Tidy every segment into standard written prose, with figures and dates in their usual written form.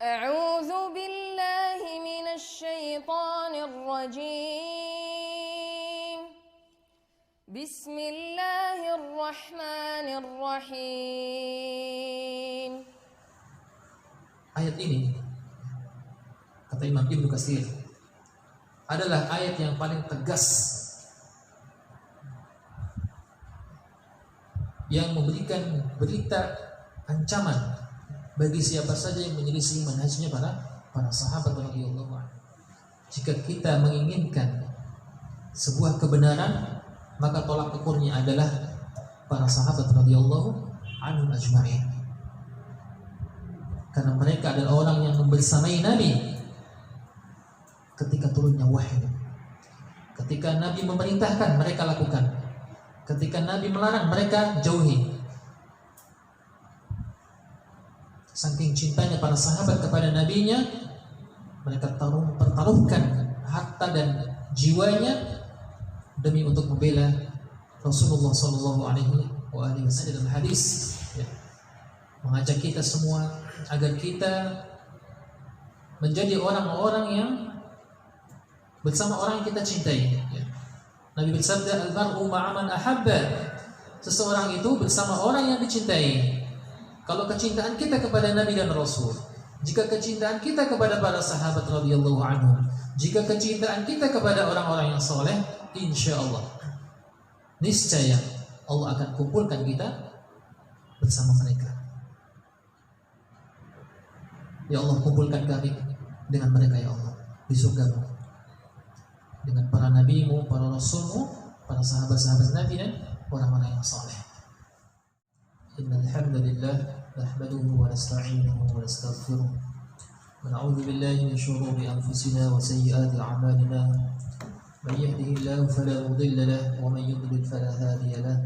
أعوذ بالله من الشيطان الرجيم بسم الله الرحمن الرحيم. Ayat ini, kata Imam Ibnu Katsir, adalah ayat yang paling tegas yang memberikan berita ancaman bagi siapa saja yang menyelisih manhajnya para sahabat radhiyallahu anhu. Jika kita menginginkan sebuah kebenaran, maka tolak ukurnya adalah para sahabat radhiyallahu anhum ajma'in. Karena mereka adalah orang yang membersamai Nabi ketika turunnya wahyu. Ketika Nabi memerintahkan, mereka lakukan. Ketika Nabi melarang, mereka jauhi. Saking cintanya para sahabat kepada nabinya, mereka pertaruhkan harta dan jiwanya demi untuk membela Rasulullah sallallahu alaihi wasallam. Dalam hadis mengajak kita semua agar kita menjadi orang-orang yang bersama orang yang kita cintai. Nabi bersabda, al-mar'u ma'a man ahabba. Seseorang itu bersama orang yang dicintai. Kalau kecintaan kita kepada Nabi dan Rasul, jika kecintaan kita kepada para sahabat radhiyallahu anhum, jika kecintaan kita kepada orang-orang yang soleh, insya Allah niscaya Allah akan kumpulkan kita bersama mereka. Ya Allah, kumpulkan kami dengan mereka ya Allah di surga-Mu, dengan para nabi-Mu, para rasul-Mu, para sahabat-sahabat Nabi dan orang-orang yang saleh. Innal hamdalillah nahmaduhu wa nasta'inuhu wa nastaghfiruh wa na'udzu billahi min shururi anfusina wa sayyiati a'malina. Man yahdihillahu fala mudilla lahu wa man yudlil fala hadiya lahu.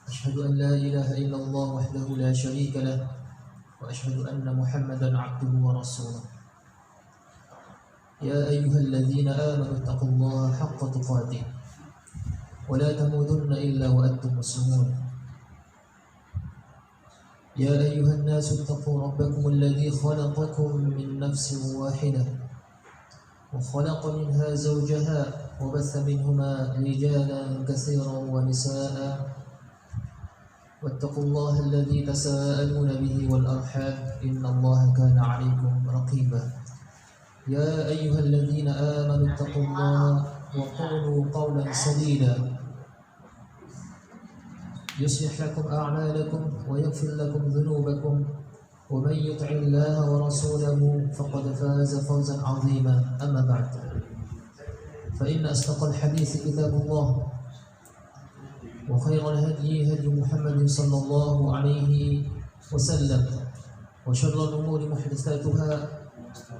Ashhadu an la ilaha illallah wahdahu la sharika lahu wa ashhadu anna Muhammadan 'abduhu wa rasuluh. يا أيها الذين آمنوا اتقوا الله حق تقاته ولا تموتن إلا وأنتم مسلمون. يا أيها الناس اتقوا ربكم الذي خلقكم من نفس واحدة وخلق منها زوجها وبث منهما رجالا كثيرا ونساء واتقوا الله الذي تساءلون به والأرحام إن الله كان عليكم رقيبا. يا أيها الذين آمنوا اتقوا الله وقولوا قولا سديدا يصلح لكم أعمالكم ويغفر لكم ذنوبكم ومن يطع الله ورسوله فقد فاز فوزا عظيما. أما بعد، فإن أصدق الحديث كتاب الله وخير الهدي هدي محمد صلى الله عليه وسلم وشر الأمور محدثاتها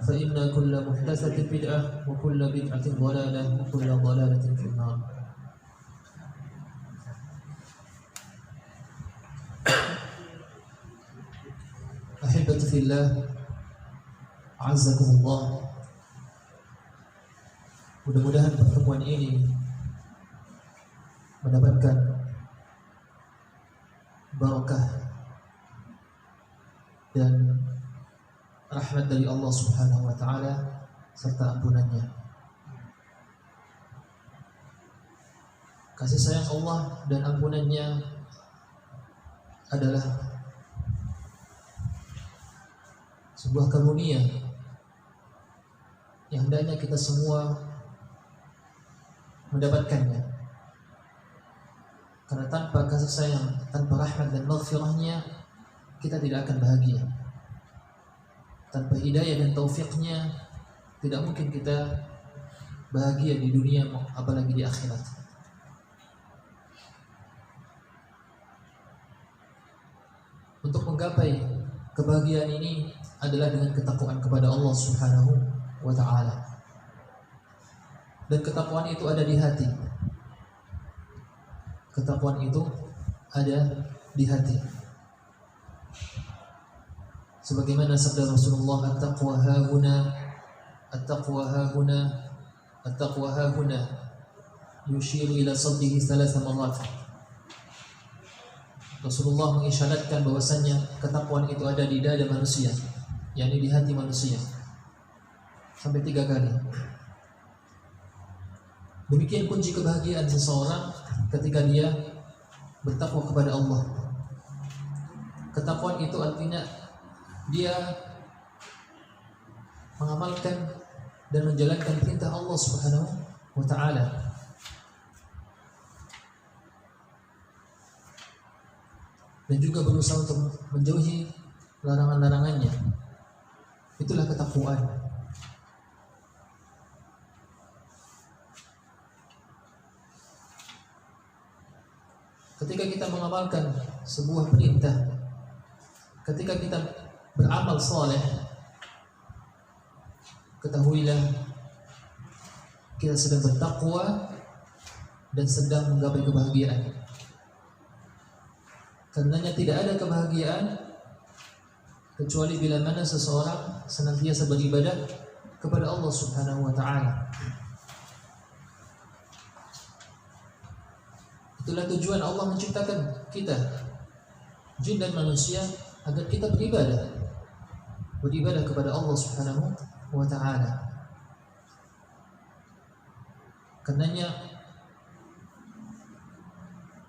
فإن كل محدثة بدعة وكل بدعة ضلالة وكل ضلالة في النار. Ahibati fillah, azzakumullah. Mudah-mudahan pertemuan ini mendapatkan barakah dan rahmat dari Allah Subhanahu wa taala serta ampunannya. Kasih sayang Allah dan ampunannya adalah sebuah karunia yang hendaknya kita semua mendapatkannya. Karena tanpa kasih sayang, tanpa rahmat dan maghfirahnya, kita tidak akan bahagia. Tanpa hidayah dan taufiknya, tidak mungkin kita bahagia di dunia, apalagi di akhirat. Untuk menggapai kebahagiaan ini adalah dengan ketakwaan kepada Allah Subhanahu wa ta'ala. Dan ketakwaan itu ada di hati. Ketakwaan itu ada di hati. Sebagaimana sabda Rasulullah, at-taqwa hahuna, at-taqwa hahuna, at-taqwa hahuna, yushiru ila sadrihi 3 marrat. Rasulullah mengisyaratkan bahwasannya ketakwaan itu ada di dada manusia. yakni di hati manusia, sampai 3 kali. Demikian kunci kebahagiaan seseorang ketika dia bertakwa kepada Allah. Ketakwaan itu artinya dia mengamalkan dan menjalankan perintah Allah Subhanahu wa taala. Dan juga berusaha untuk menjauhi larangan-larangannya. Itulah ketakwaan. Ketika kita mengamalkan sebuah perintah, ketika kita beramal saleh, ketahuilah kita sedang bertakwa dan sedang menggapai kebahagiaan. Karenanya tidak ada kebahagiaan kecuali bila mana seseorang senantiasa beribadah kepada Allah Subhanahu wa taala. Itulah tujuan Allah menciptakan kita, jin dan manusia, agar kita beribadah kepada Allah Subhanahu wa taala. Karenanya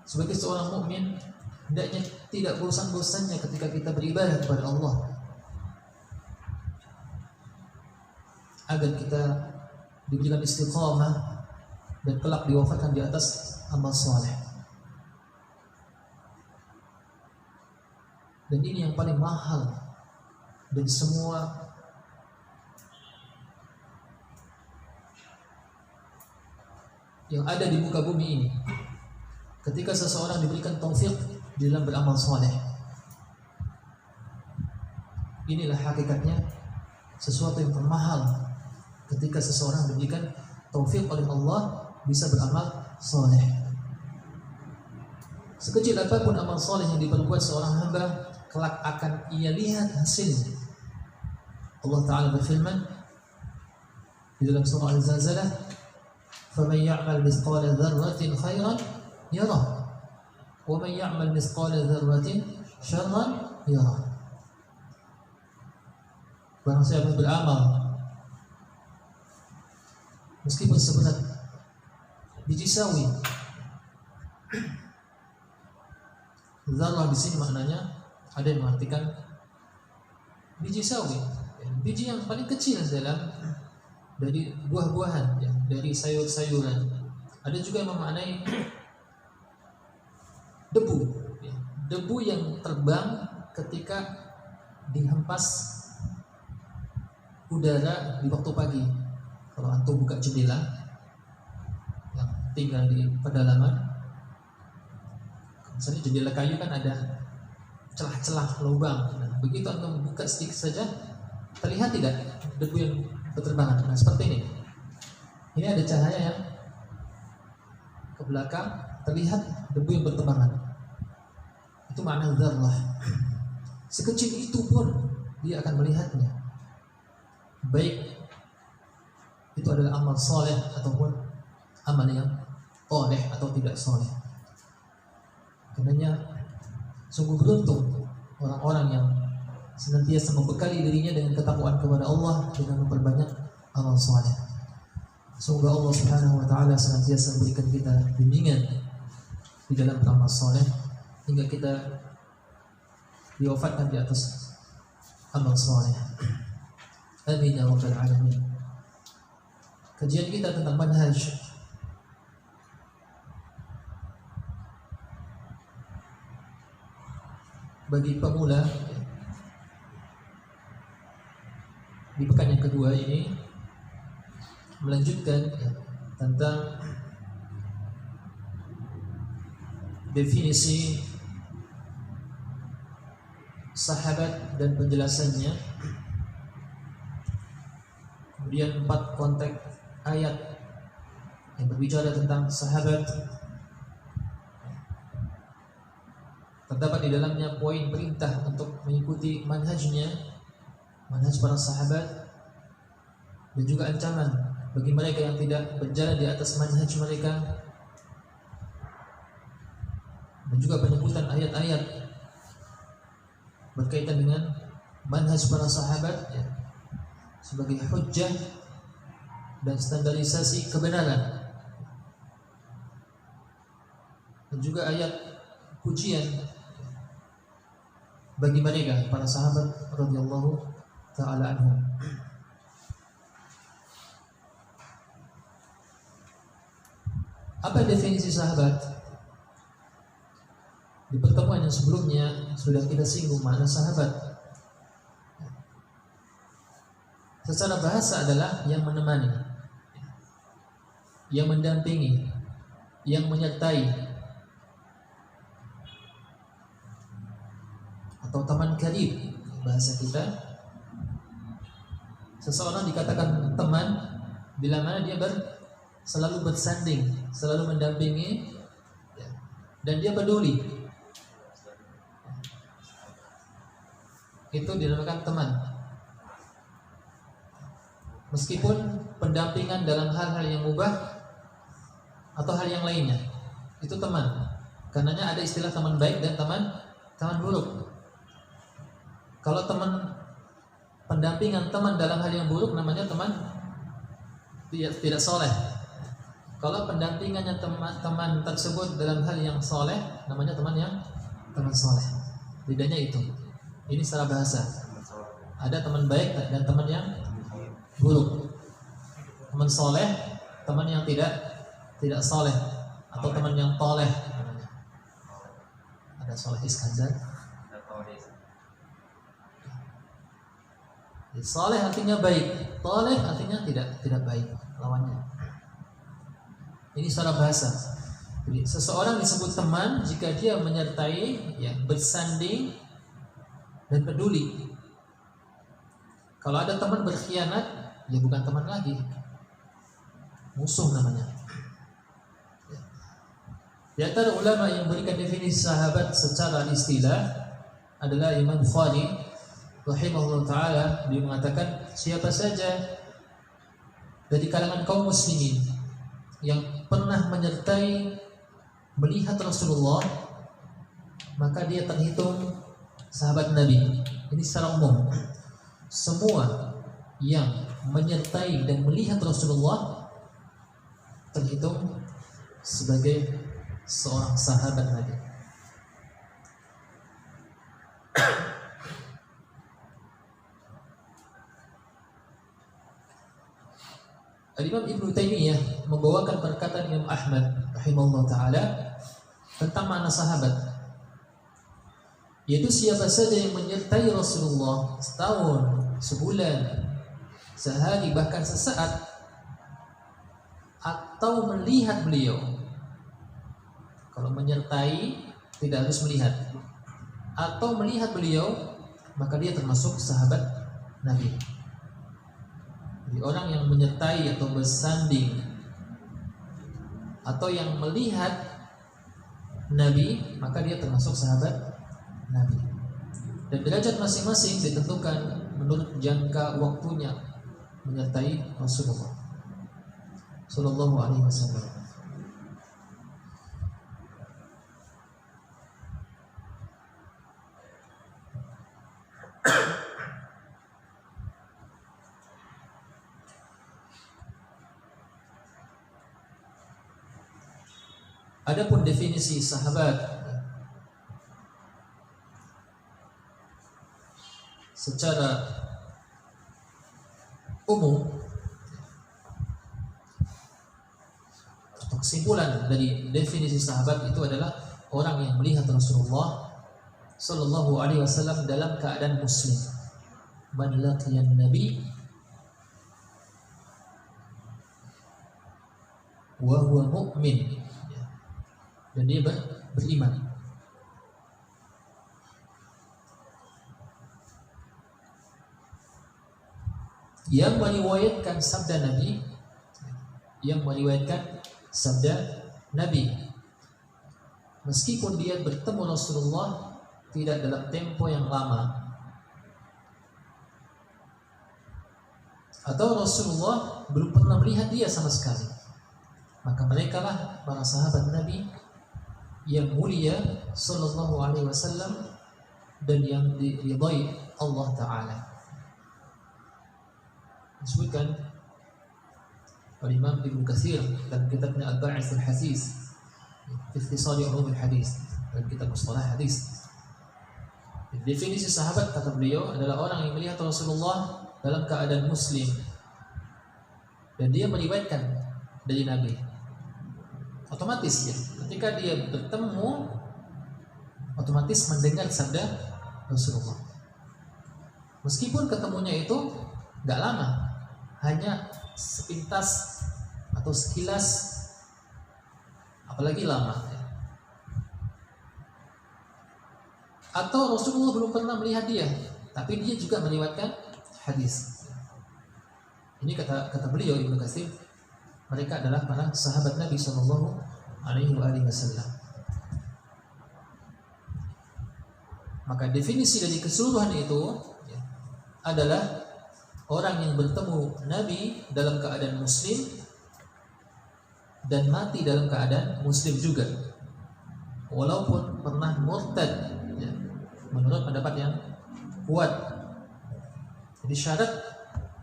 sebagai seorang mukmin hendaknya tidak bosan-bosannya ketika kita beribadah kepada Allah, agar kita diberikan istiqamah dan kelak diwafatkan di atas amal saleh. Dan ini yang paling mahal dari semua yang ada di muka bumi ini. Ketika seseorang diberikan taufik di dalam beramal saleh, inilah hakikatnya sesuatu yang termahal. Ketika seseorang diberikan taufik oleh Allah bisa beramal saleh. Sekecil apapun amal saleh yang diperbuat seorang hamba, kelak akan ia lihat hasilnya. Allah Ta'ala berfirman di dalam surah Al-Zalzalah, فَمَنْ يَعْمَلْ مِثْقَالَ ذَرَّةٍ خَيْرًا يَرَهُ وَمَنْ يَعْمَلْ مِثْقَالَ ذَرَّةٍ شَرًّا يَرَهُ. Barang siapa yang beramal meskipun seberat biji sawi. Zarrah di sini maknanya ada yang mengartikan biji sawi, biji yang paling kecil dari buah-buahan, dari sayur-sayuran. Ada juga yang memaknai debu yang terbang ketika dihempas udara di waktu pagi. Kalau antum buka jendela yang tinggal di pedalaman, misalnya jendela kayu kan ada celah-celah lubang. Nah, begitu antum buka sedikit saja, terlihat tidak debu yang berterbangan. Nah, seperti ini. Ini ada cahaya yang ke belakang, terlihat debu yang berterbangan. Itu makna dzarrah. Sekecil itu pun dia akan melihatnya. Baik itu adalah amal soleh ataupun amal yang toleh atau tidak soleh. Karenanya sungguh beruntung orang-orang yang senantiasa membekali dirinya dengan ketakwaan kepada Allah dengan memperbanyak amal soleh. Semoga Allah Subhanahu wa taala senantiasa memberikan kita bimbingan di dalam beramal soleh hingga kita diwafatkan di atas amal soleh. Amin ya rabbal alamin. Kajian kita tentang manhaj bagi pemula di pekan yang kedua ini melanjutkan tentang definisi sahabat dan penjelasannya, kemudian 4 konteks ayat yang berbicara tentang sahabat. Terdapat di dalamnya poin perintah untuk mengikuti manhajnya, manhaj para sahabat, dan juga ancaman bagi mereka yang tidak berjalan di atas manhaj mereka, dan juga penyebutan ayat-ayat berkaitan dengan manhaj para sahabat ya, sebagai hujjah dan standarisasi kebenaran, dan juga ayat pujian bagi mereka para sahabat radhiyallahu taala anhum. Apa definisi sahabat? Di pertemuan yang sebelumnya sudah kita singgung makna sahabat. Secara bahasa adalah yang menemani, yang mendampingi, yang menyertai, atau teman karib bahasa kita. Seseorang dikatakan teman bila mana dia selalu bersanding, selalu mendampingi, dan dia peduli. Itu dinamakan teman. Meskipun pendampingan dalam hal-hal yang mubah atau hal yang lainnya, itu teman. Karenanya ada istilah teman baik dan teman buruk. Kalau pendampingan teman dalam hal yang buruk namanya teman tidak soleh. Kalau pendampingannya teman tersebut dalam hal yang soleh namanya teman soleh. Bedanya itu. Ini secara bahasa. Ada teman baik dan teman yang buruk. Teman soleh, teman yang tidak soleh, atau teman yang toleh. Ada Soleh Iskandar. Soleh artinya baik, toleh artinya tidak baik, lawannya. Ini secara bahasa. Jadi seseorang disebut teman jika dia menyertai, ya, bersanding dan peduli. Kalau ada teman berkhianat, ya bukan teman lagi, musuh namanya. Di antara ulama yang berikan definisi sahabat secara istilah adalah Imam Bukhari rahimahullah ta'ala. Dia mengatakan siapa saja dari kalangan kaum muslimin yang pernah menyertai melihat Rasulullah, maka dia terhitung sahabat Nabi. Ini secara umum. Semua yang menyertai dan melihat Rasulullah terhitung sebagai seorang sahabat Nabi. Al-Imam Ibnu Taimiyah membawakan perkataan Imam Ahmad rahimahullah ta'ala tentang makna sahabat, yaitu siapa saja yang menyertai Rasulullah setahun, sebulan, sehari, bahkan sesaat, atau melihat beliau. Kalau menyertai tidak harus melihat, atau melihat beliau, maka dia termasuk sahabat Nabi. Jadi orang yang menyertai atau bersanding atau yang melihat Nabi, maka dia termasuk sahabat Nabi. Dan derajat masing-masing ditentukan menurut jangka waktunya menyertai Rasulullah Sallallahu Alaihi Wasallam. Adapun definisi sahabat secara umum, atau kesimpulan dari definisi sahabat itu adalah orang yang melihat Rasulullah Sallallahu Alaihi Wasallam dalam keadaan muslim. Man laqiyan Nabi wa huwa mu'min, dan dia beriman. Yang meriwayatkan sabda Nabi, meskipun dia bertemu Rasulullah tidak dalam tempo yang lama, atau Rasulullah belum pernah melihat dia sama sekali, maka mereka lah para sahabat Nabi yang mulia Sallallahu Alaihi Wasallam dan yang diridhai Allah Ta'ala. Disebutkan oleh Imam Ibnu Katsir dalam kitabnya Al-Ba'its Al-Hasis fi Ikhtisar Ulum Al-Hadis, dalam kitab Mustalah Hadis. Definisi sahabat kata beliau adalah orang yang melihat Rasulullah dalam keadaan muslim dan dia meriwayatkan dari Nabi. Otomatis ya, ketika dia bertemu otomatis mendengar sabda Rasulullah. Meskipun ketemunya itu gak lama, hanya sepintas atau sekilas, apalagi lama. Atau Rasulullah belum pernah melihat dia, tapi dia juga meriwayatkan hadis. Ini kata beliau Ibnu Katsir, mereka adalah para sahabat Nabi Shallallahu Alaihi Wasallam. Maka definisi dari keseluruhan itu adalah orang yang bertemu Nabi dalam keadaan muslim dan mati dalam keadaan muslim juga, walaupun pernah murtad ya, menurut pendapat yang kuat. Jadi syarat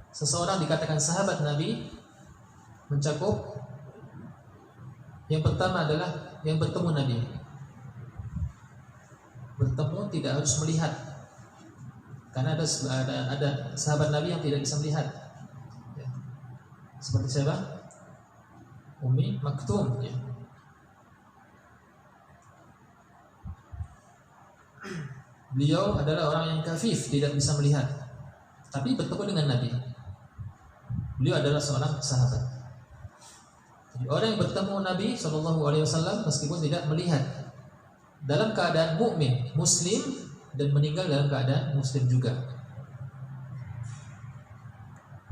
seseorang dikatakan sahabat Nabi mencakup yang pertama adalah yang bertemu Nabi. Bertemu tidak harus melihat, karena ada sahabat Nabi yang tidak bisa melihat ya. Seperti siapa? Ummi Maktum ya. Beliau adalah orang yang kafif, tidak bisa melihat, tapi bertemu dengan Nabi. Beliau adalah seorang sahabat. Jadi orang yang bertemu Nabi SAW meskipun tidak melihat, dalam keadaan mukmin, muslim, dan meninggal dalam keadaan muslim juga.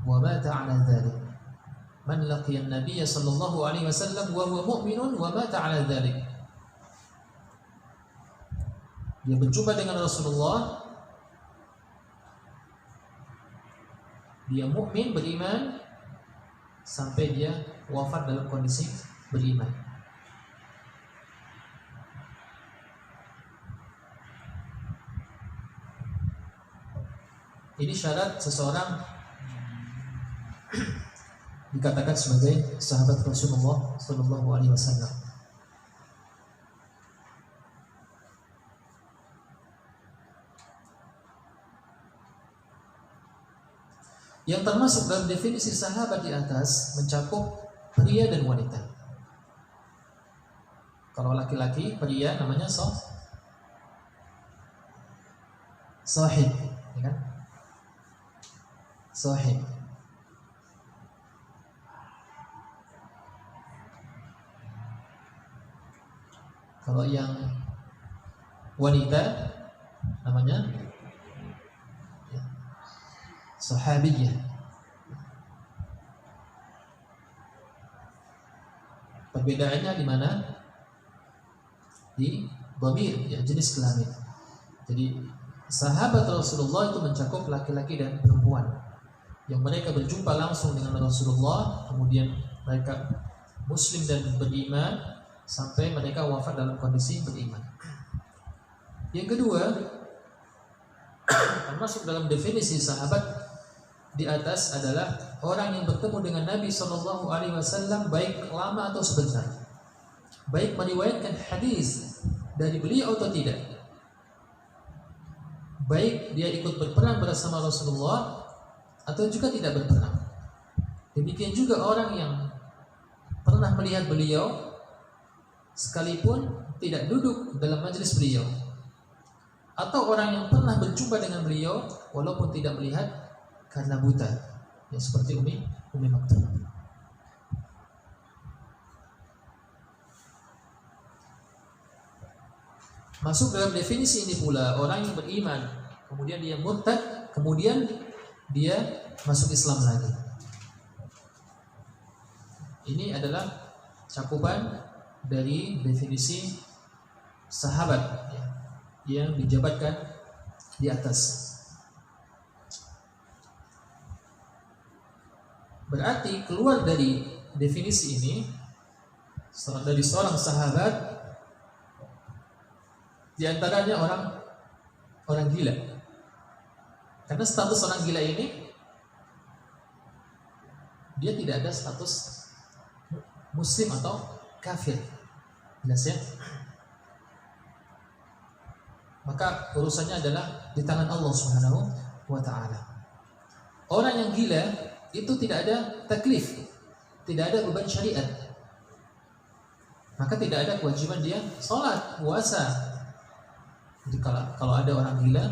Wa mata 'ala dzalik. Man laqiya an-nabiy sallallahu alaihi wasallam wa huwa mu'minun wa mata 'ala dzalik. Dia berjumpa dengan Rasulullah, dia mukmin, beriman, sampai dia wafat dalam kondisi beriman. Ini syarat seseorang dikatakan sebagai sahabat Rasulullah Sallallahu Alaihi Wasallam. Yang termasuk dalam definisi sahabat di atas mencakup pria dan wanita. Kalau laki-laki, pria namanya sahib, ya kan? Sahib. Kalau yang wanita namanya ya, sahabiyah. Perbedaannya di mana? Di dhamir, ya, jenis kelamin. Jadi sahabat Rasulullah itu mencakup laki-laki dan perempuan yang mereka berjumpa langsung dengan Rasulullah, kemudian mereka muslim dan beriman sampai mereka wafat dalam kondisi beriman. Yang kedua, termasuk dalam definisi sahabat di atas adalah orang yang bertemu dengan Nabi SAW baik lama atau sebentar, baik meriwayatkan hadis dari beliau atau tidak, baik dia ikut berperang bersama Rasulullah atau juga tidak berperang. Demikian juga orang yang pernah melihat beliau sekalipun tidak duduk dalam majelis beliau, atau orang yang pernah berjumpa dengan beliau walaupun tidak melihat karena buta, ya, seperti Ummi Maktum. Masuk dalam definisi ini pula orang yang beriman kemudian dia murtad, kemudian dia masuk Islam lagi. Ini adalah cakupan dari definisi sahabat ya, yang dijabarkan di atas. Berarti keluar dari definisi ini dari seorang sahabat, di antaranya orang gila. Karena status orang gila ini, dia tidak ada status muslim atau kafir. Jelas ya? Maka urusannya adalah di tangan Allah Subhanahu wa ta'ala. Orang yang gila itu tidak ada taklif, tidak ada beban syariat. Maka tidak ada kewajiban dia sholat, puasa. Jadi kalau ada orang gila,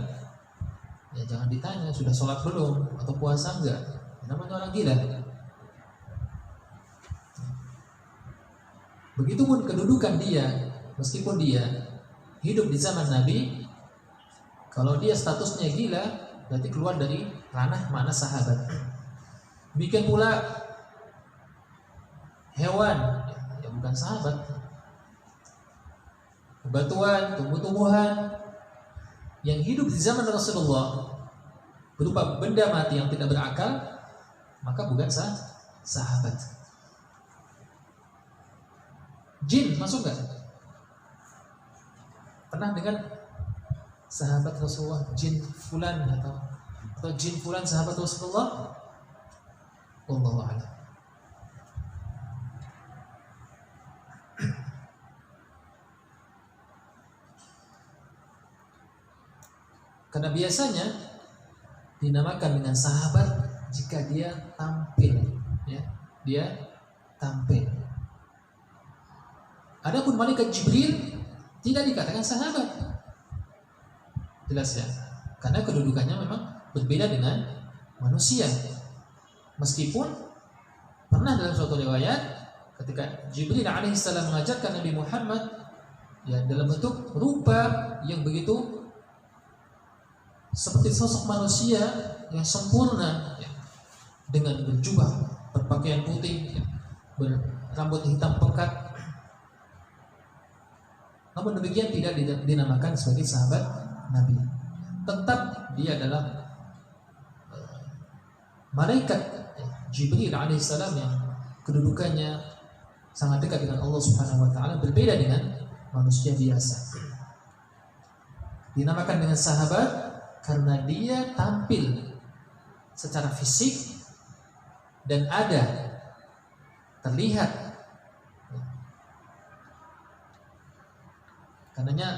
ya jangan ditanya sudah sholat belum atau puasa enggak. Namanya orang gila. Begitupun kedudukan dia, meskipun dia hidup di zaman Nabi, kalau dia statusnya gila, berarti keluar dari ranah mana sahabat. Demikian pula hewan, ya bukan sahabat. Bebatuan, tumbuh-tumbuhan yang hidup di zaman Rasulullah berupa benda mati yang tidak berakal, maka bukan sahabat. Jin masuk gak? Pernah dengar sahabat Rasulullah jin fulan atau jin fulan sahabat Rasulullah? Wallahu a'lam. Karena biasanya dinamakan dengan sahabat jika dia tampil, ya, dia tampil. Adapun malaikat Jibril tidak dikatakan sahabat. Jelas ya? Karena kedudukannya memang berbeda dengan manusia. Meskipun pernah dalam suatu riwayat ketika Jibril alaihissalam mengajarkan Nabi Muhammad, ya, dalam bentuk rupa yang begitu seperti sosok manusia yang sempurna, ya, dengan berjubah, berpakaian putih, ya, berambut hitam pekat. Namun demikian tidak dinamakan sebagai sahabat Nabi. Tetap dia adalah malaikat Jibril alaihissalam yang kedudukannya sangat dekat dengan Allah Subhanahu wa ta'ala, berbeda dengan manusia biasa. Dinamakan dengan sahabat karena dia tampil secara fisik dan ada, terlihat. Karenanya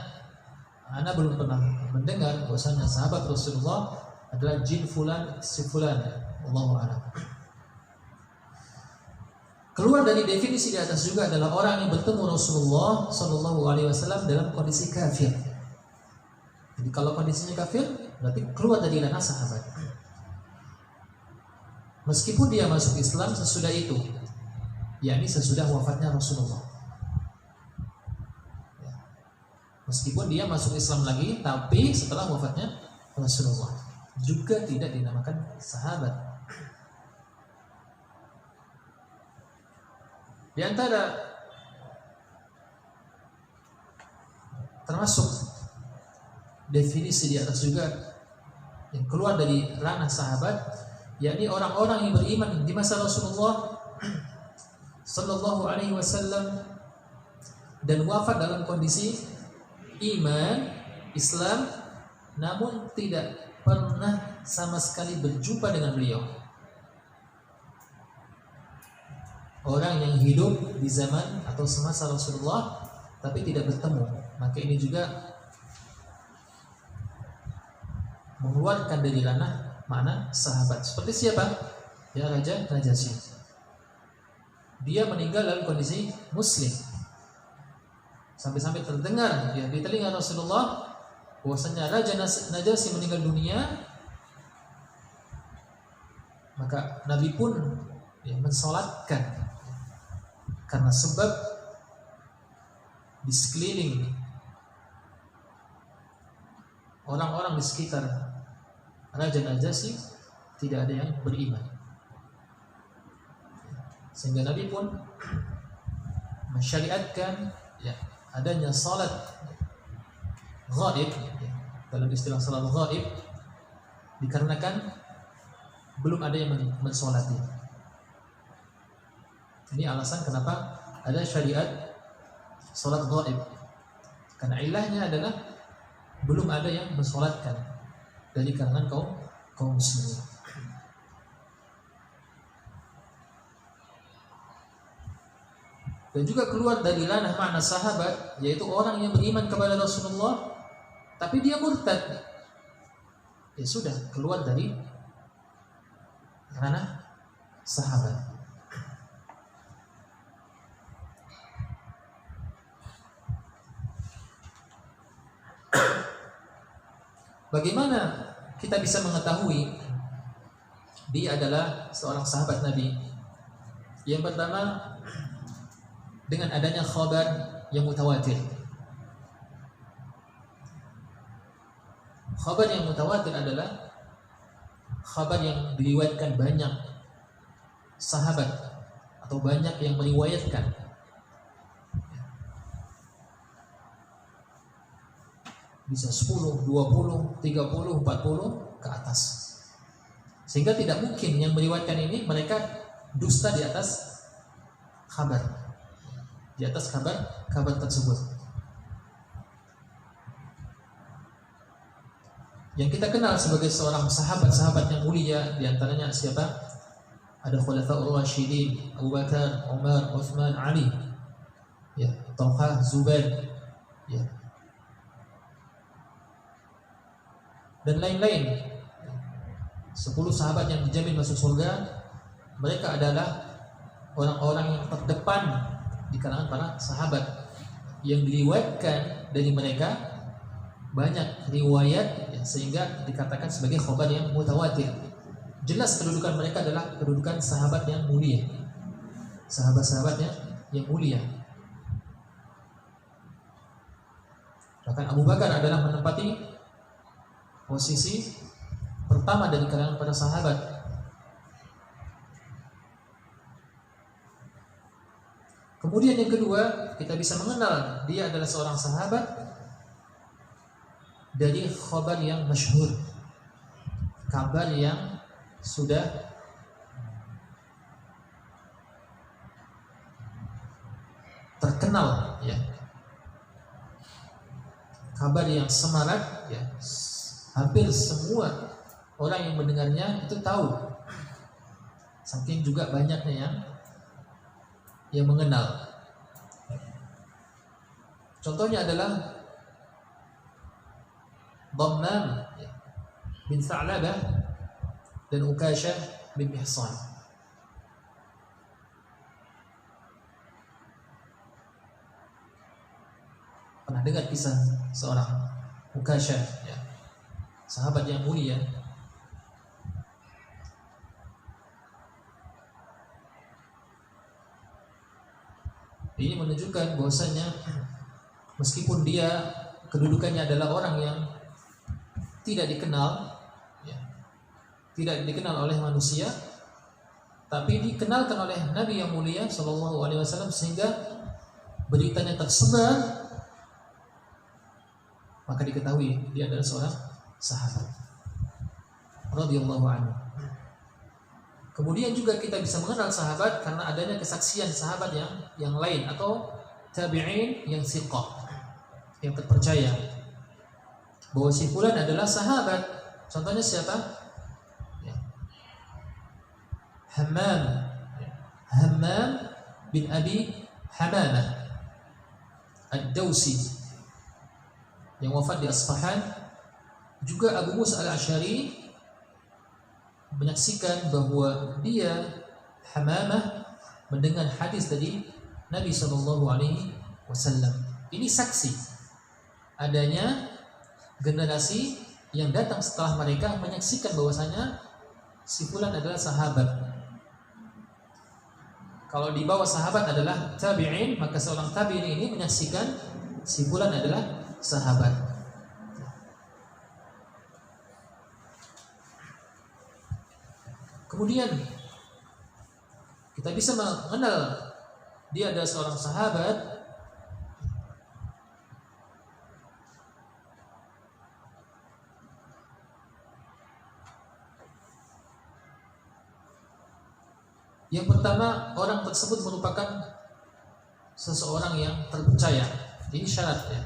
Anda belum pernah mendengar bahwasanya sahabat Rasulullah adalah jin fulan si fulan. Allahu a'lam. Keluar dari definisi di atas juga adalah orang yang bertemu Rasulullah Shallallahu Alaihi Wasallam dalam kondisi kafir. Jadi kalau kondisinya kafir, berarti keluar dari ranah sahabat. Meskipun dia masuk Islam sesudah itu, yakni sesudah wafatnya Rasulullah. Meskipun dia masuk Islam lagi, tapi setelah wafatnya Rasulullah, juga tidak dinamakan sahabat. Di antara termasuk definisi di atas juga yang keluar dari ranah sahabat, yakni orang-orang yang beriman di masa Rasulullah Sallallahu Alaihi Wasallam dan wafat dalam kondisi iman Islam, namun tidak pernah sama sekali berjumpa dengan beliau. Orang yang hidup di zaman atau semasa Rasulullah tapi tidak bertemu, maka ini juga mengeluarkan dari ranah makna sahabat. Seperti siapa? Ya, Raja Najasyi. Dia meninggal dalam kondisi muslim. Sampai-sampai terdengar, ya, di telinga Rasulullah bahwasanya Raja Najasyi meninggal dunia. Maka Nabi pun, ya, mensolatkan, karena sebab di sekeliling orang-orang di sekitar Raja Najasyi tidak ada yang beriman, sehingga Nabi pun mensyariatkan, ya, adanya salat ghaib, ya, dalam istilah salat ghaib, dikarenakan belum ada yang mensolati. Ini alasan kenapa ada syariat salat ghaib, karena ilahnya adalah belum ada yang mensolatkan dari kalangan kaum muslimin. Dan juga keluar dari ranah makna sahabat, yaitu orang yang beriman kepada Rasulullah tapi dia murtad, ya sudah keluar dari ranah sahabat. Bagaimana kita bisa mengetahui dia adalah seorang sahabat Nabi? Yang pertama, dengan adanya khabar yang mutawatir. Khabar yang mutawatir adalah khabar yang diriwayatkan banyak sahabat atau banyak yang meriwayatkan. Bisa 10, 20, 30, 40 ke atas. Sehingga tidak mungkin yang meriwayatkan ini mereka dusta di atas kabar tersebut. Yang kita kenal sebagai seorang sahabat yang mulia, di antaranya siapa? Ada Khulafaur Rasyidin, Abu Bakar, Umar, Utsman, Ali, ya, Talha, Zubair, ya, dan lain-lain. 10 sahabat yang dijamin masuk surga, mereka adalah orang-orang yang terdepan di kalangan para sahabat, yang diriwayatkan dari mereka banyak riwayat, ya, sehingga dikatakan sebagai khabar yang mutawatir. Jelas kedudukan mereka adalah kedudukan sahabat yang mulia, sahabat-sahabatnya yang mulia. Bahkan Abu Bakar adalah menempati posisi pertama dari kalangan para sahabat. Kemudian yang kedua, kita bisa mengenal dia adalah seorang sahabat dari khabar yang masyhur, kabar yang sudah terkenal, ya, kabar yang semarak, ya, hampir semua orang yang mendengarnya itu tahu. Saking juga banyaknya yang mengenal. Contohnya adalah Dhammam bin Tha'labah dan Ukashah bin Mihsan. Pernah dengar kisah seorang Ukashah, ya, sahabat yang mulia. Ini menunjukkan bahwasanya meskipun dia kedudukannya adalah orang yang tidak dikenal, ya, tidak dikenal oleh manusia, tapi dikenalkan oleh Nabi yang mulia Shallallahu Alaihi Wasallam, sehingga beritanya tersebar, maka diketahui dia adalah seorang sahabat radhiyallahu anhu. Kemudian juga kita bisa mengenal sahabat karena adanya kesaksian sahabat yang lain atau tabi'in yang thiqah, yang terpercaya, bahwa si fulan adalah sahabat. Contohnya siapa? Ya. Hammam bin Abi Hamamah Ad-Dawsi yang wafat di Asfahan. Juga Abu Musa al-Asy'ari menyaksikan bahwa dia, Hamamah, mendengar hadis dari Nabi Shallallahu Alaihi Wasallam. Ini saksi adanya generasi yang datang setelah mereka menyaksikan bahwasanya si fulan adalah sahabat. Kalau di bawah sahabat adalah tabi'in, maka seorang tabi'in ini menyaksikan si fulan adalah sahabat. Kemudian kita bisa mengenal dia adalah seorang sahabat yang pertama, orang tersebut merupakan seseorang yang terpercaya. Ini syarat, ya.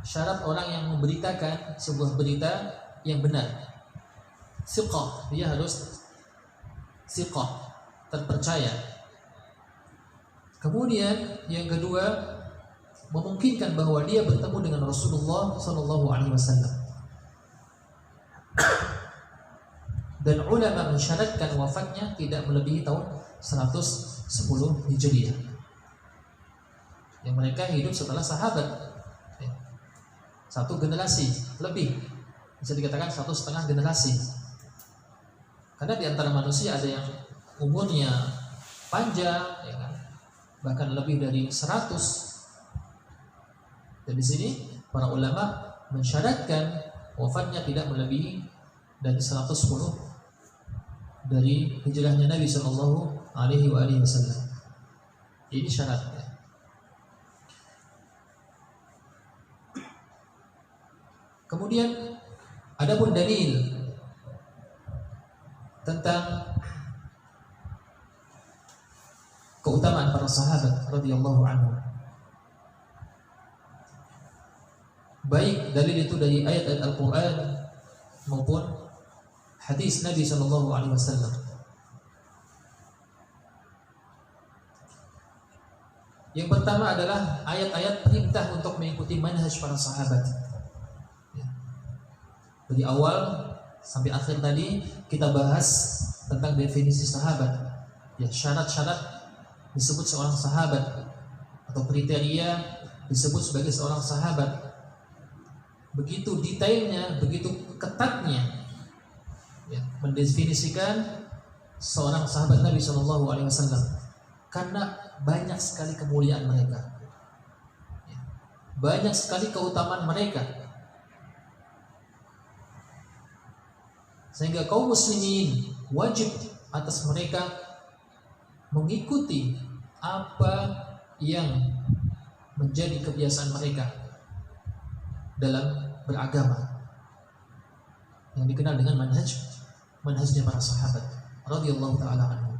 syarat orang yang memberitakan sebuah berita yang benar. Thiqah, dia harus thiqah, terpercaya. Kemudian yang kedua, memungkinkan bahwa dia bertemu dengan Rasulullah SAW. Dan ulama mensyaratkan wafatnya tidak melebihi tahun 110 Hijriah. Yang mereka hidup setelah sahabat, satu generasi lebih, bisa dikatakan 1,5 generasi. Karena di antara manusia ada yang umurnya panjang, ya kan? Bahkan lebih dari 100. Dan di sini para ulama mensyaratkan wafatnya tidak melebihi dari 110 dari hijrahnya Nabi Sallallahu Alaihi Wasallam. Ini syaratnya. Kemudian adapun dalil tentang keutamaan para sahabat radhiyallahu anhu, baik dalil itu dari ayat-ayat Al-Quran maupun hadis Nabi Sallallahu Alaihi Wasallam. Yang pertama adalah ayat-ayat perintah untuk mengikuti manhaj para sahabat. Dari awal sampai akhir tadi kita bahas tentang definisi sahabat. Ya, syarat-syarat disebut seorang sahabat atau kriteria disebut sebagai seorang sahabat. Begitu detailnya, begitu ketatnya, ya, mendefinisikan seorang sahabat Nabi Shallallahu Alaihi Wasallam, karena banyak sekali kemuliaan mereka, ya, banyak sekali keutamaan mereka, sehingga kaum muslimin wajib atas mereka mengikuti apa yang menjadi kebiasaan mereka dalam beragama, yang dikenal dengan manhajnya para sahabat radhiyallahu taala anhum.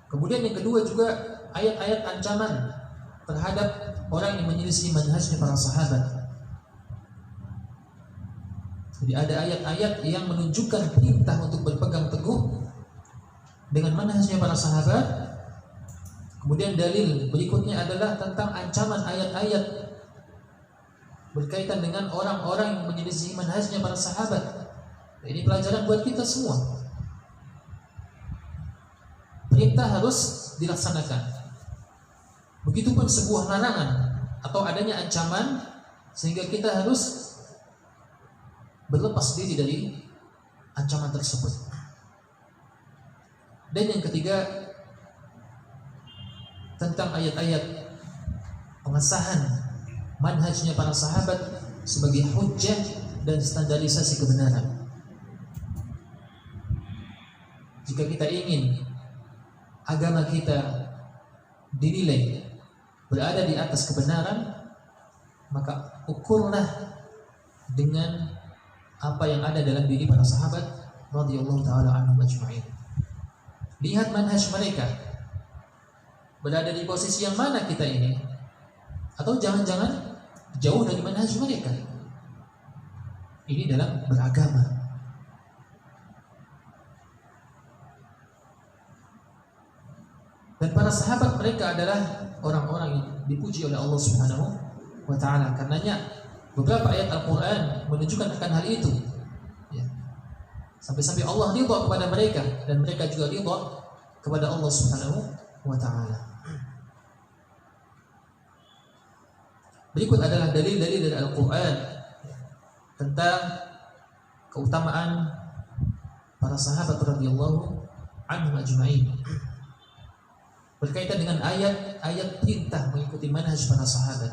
Kemudian yang kedua juga ayat-ayat ancaman terhadap orang yang menyelisih manhajnya para sahabat. Jadi ada ayat-ayat yang menunjukkan perintah untuk berpegang teguh dengan manhajnya para sahabat. Kemudian dalil berikutnya adalah tentang ancaman ayat-ayat berkaitan dengan orang-orang yang menyelisih manhajnya para sahabat. Ini pelajaran buat kita semua. Perintah harus dilaksanakan. Begitupun sebuah larangan atau adanya ancaman, sehingga kita harus berlepas diri dari ancaman tersebut. Dan yang ketiga tentang ayat-ayat pengesahan manhajnya para sahabat sebagai hujjah dan standarisasi kebenaran. Jika kita ingin agama kita dinilai berada di atas kebenaran, maka ukurlah dengan apa yang ada dalam diri para sahabat radhiyallahu taala anhum ajma'in. Lihat manhaj mereka, berada di posisi yang mana kita ini, atau jangan-jangan jauh dari manhaj mereka. Ini dalam beragama. Dan para sahabat mereka adalah orang-orang yang dipuji oleh Allah Subhanahu wa taala. Karenanya beberapa ayat Al-Qur'an menunjukkan akan hal itu. Ya. Sampai-sampai Allah ridha kepada mereka dan mereka juga ridha kepada Allah Subhanahu wa taala. Berikut adalah dalil-dalil dari Al-Qur'an tentang keutamaan para sahabat radhiyallahu anhum ajma'in, berkaitan dengan ayat-ayat perintah mengikuti manhaj para sahabat.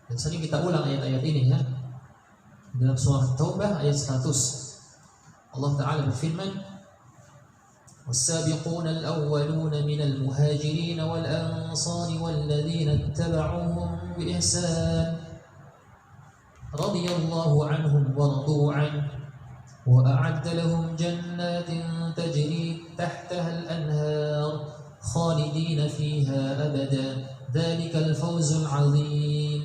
Dan sering kita ulang ayat-ayat ini ya. Dalam surah Taubah ayat 100, Allah Ta'ala berfirman, وَالسَّابِقُونَ الْأَوَّلُونَ مِنَ الْمُهَاجِرِينَ وَالْأَنصَارِ وَالَّذِينَ اتَّبَعُوهُمْ بِإِحْسَانٍ رَضِيَ اللَّهُ عَنْهُمْ وَرَضُوا عَنْهُ وأعد لهم جنات تجري تحتها الأنهار خالدين فيها أبدا ذلك الفوز العظيم.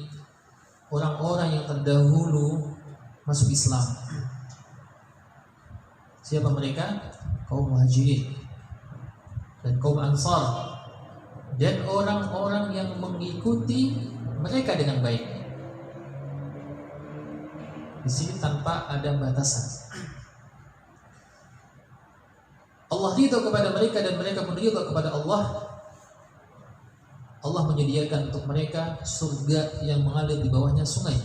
Orang-orang yang terdahulu masuk Islam. Siapa mereka? Kaum Muhajirin dan kaum Ansar, dan orang-orang yang mengikuti mereka dengan baik. Di sini tanpa ada batasan. Allah ridho kepada mereka dan mereka pun ridho kepada Allah. Allah menyediakan untuk mereka surga yang mengalir di bawahnya sungai,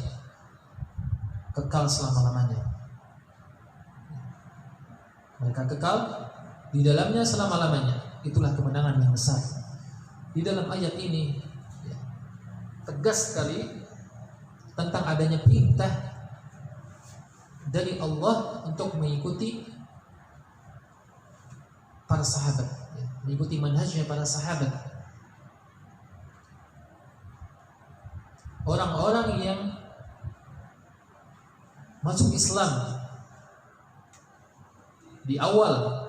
kekal selama-lamanya. Mereka kekal di dalamnya selama-lamanya. Itulah kemenangan yang besar. Di dalam ayat ini tegas sekali tentang adanya perintah dari Allah untuk mengikuti para sahabat, mengikuti manhajnya para sahabat. Orang-orang yang masuk Islam di awal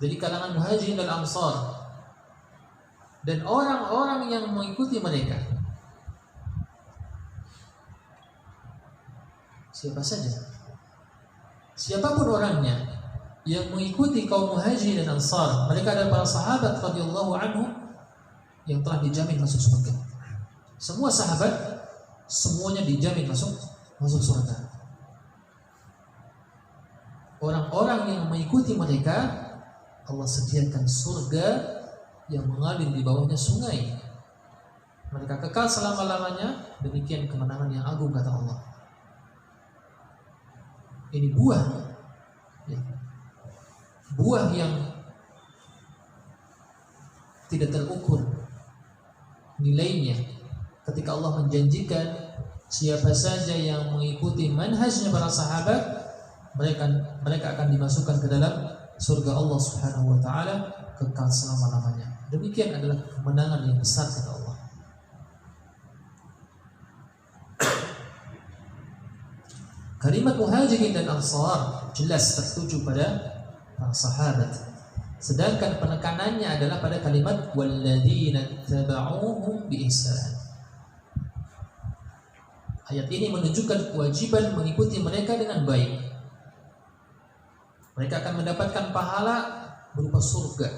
dari kalangan Muhajirin dan Ansar, dan orang-orang yang mengikuti mereka, siapa saja, siapapun orangnya yang mengikuti kaum Muhajirin dan Ansar, mereka adalah para sahabat radhiyallahu anhum yang telah dijamin masuk surga. Semua sahabat semuanya dijamin masuk surga. Orang-orang yang mengikuti mereka, Allah sediakan surga yang mengalir di bawahnya sungai. Mereka kekal selama-lamanya. Demikian kemenangan yang agung, kata Allah. Ini buah, buah yang tidak terukur nilainya ketika Allah menjanjikan siapa saja yang mengikuti manhajnya para sahabat, mereka akan dimasukkan ke dalam surga Allah Subhanahu wa taala kekal selama-lamanya. Demikian adalah kemenangan yang besar, kata Allah. Kalimat Muhajirin dan Ansar jelas tertuju pada para sahabat. Sedangkan penekanannya adalah pada kalimat walladzina tabauhum biihsan. Ayat ini menunjukkan kewajiban mengikuti mereka dengan baik. Mereka akan mendapatkan pahala berupa surga.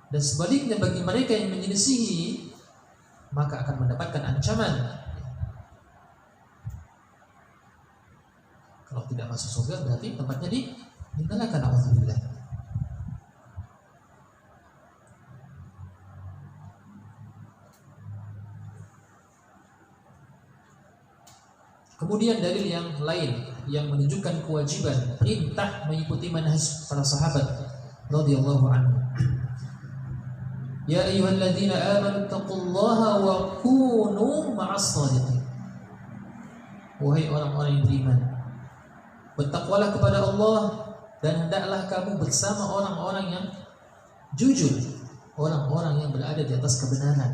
Dan sebaliknya bagi mereka yang menyelisihi, maka akan mendapatkan ancaman. Kalau tidak masuk surga berarti tempatnya di neraka, na'udzubillah. Kemudian dalil yang lain yang menunjukkan kewajiban perintah mengikuti manhaj para sahabat radhiyallahu anhu. Ya ayyuhalladzina amanu taqullaha wa kunu ma'as shadiqin. Wahai orang-orang yang beriman, bertakwalah kepada Allah dan hendaklah kamu bersama orang-orang yang jujur, orang-orang yang berada di atas kebenaran.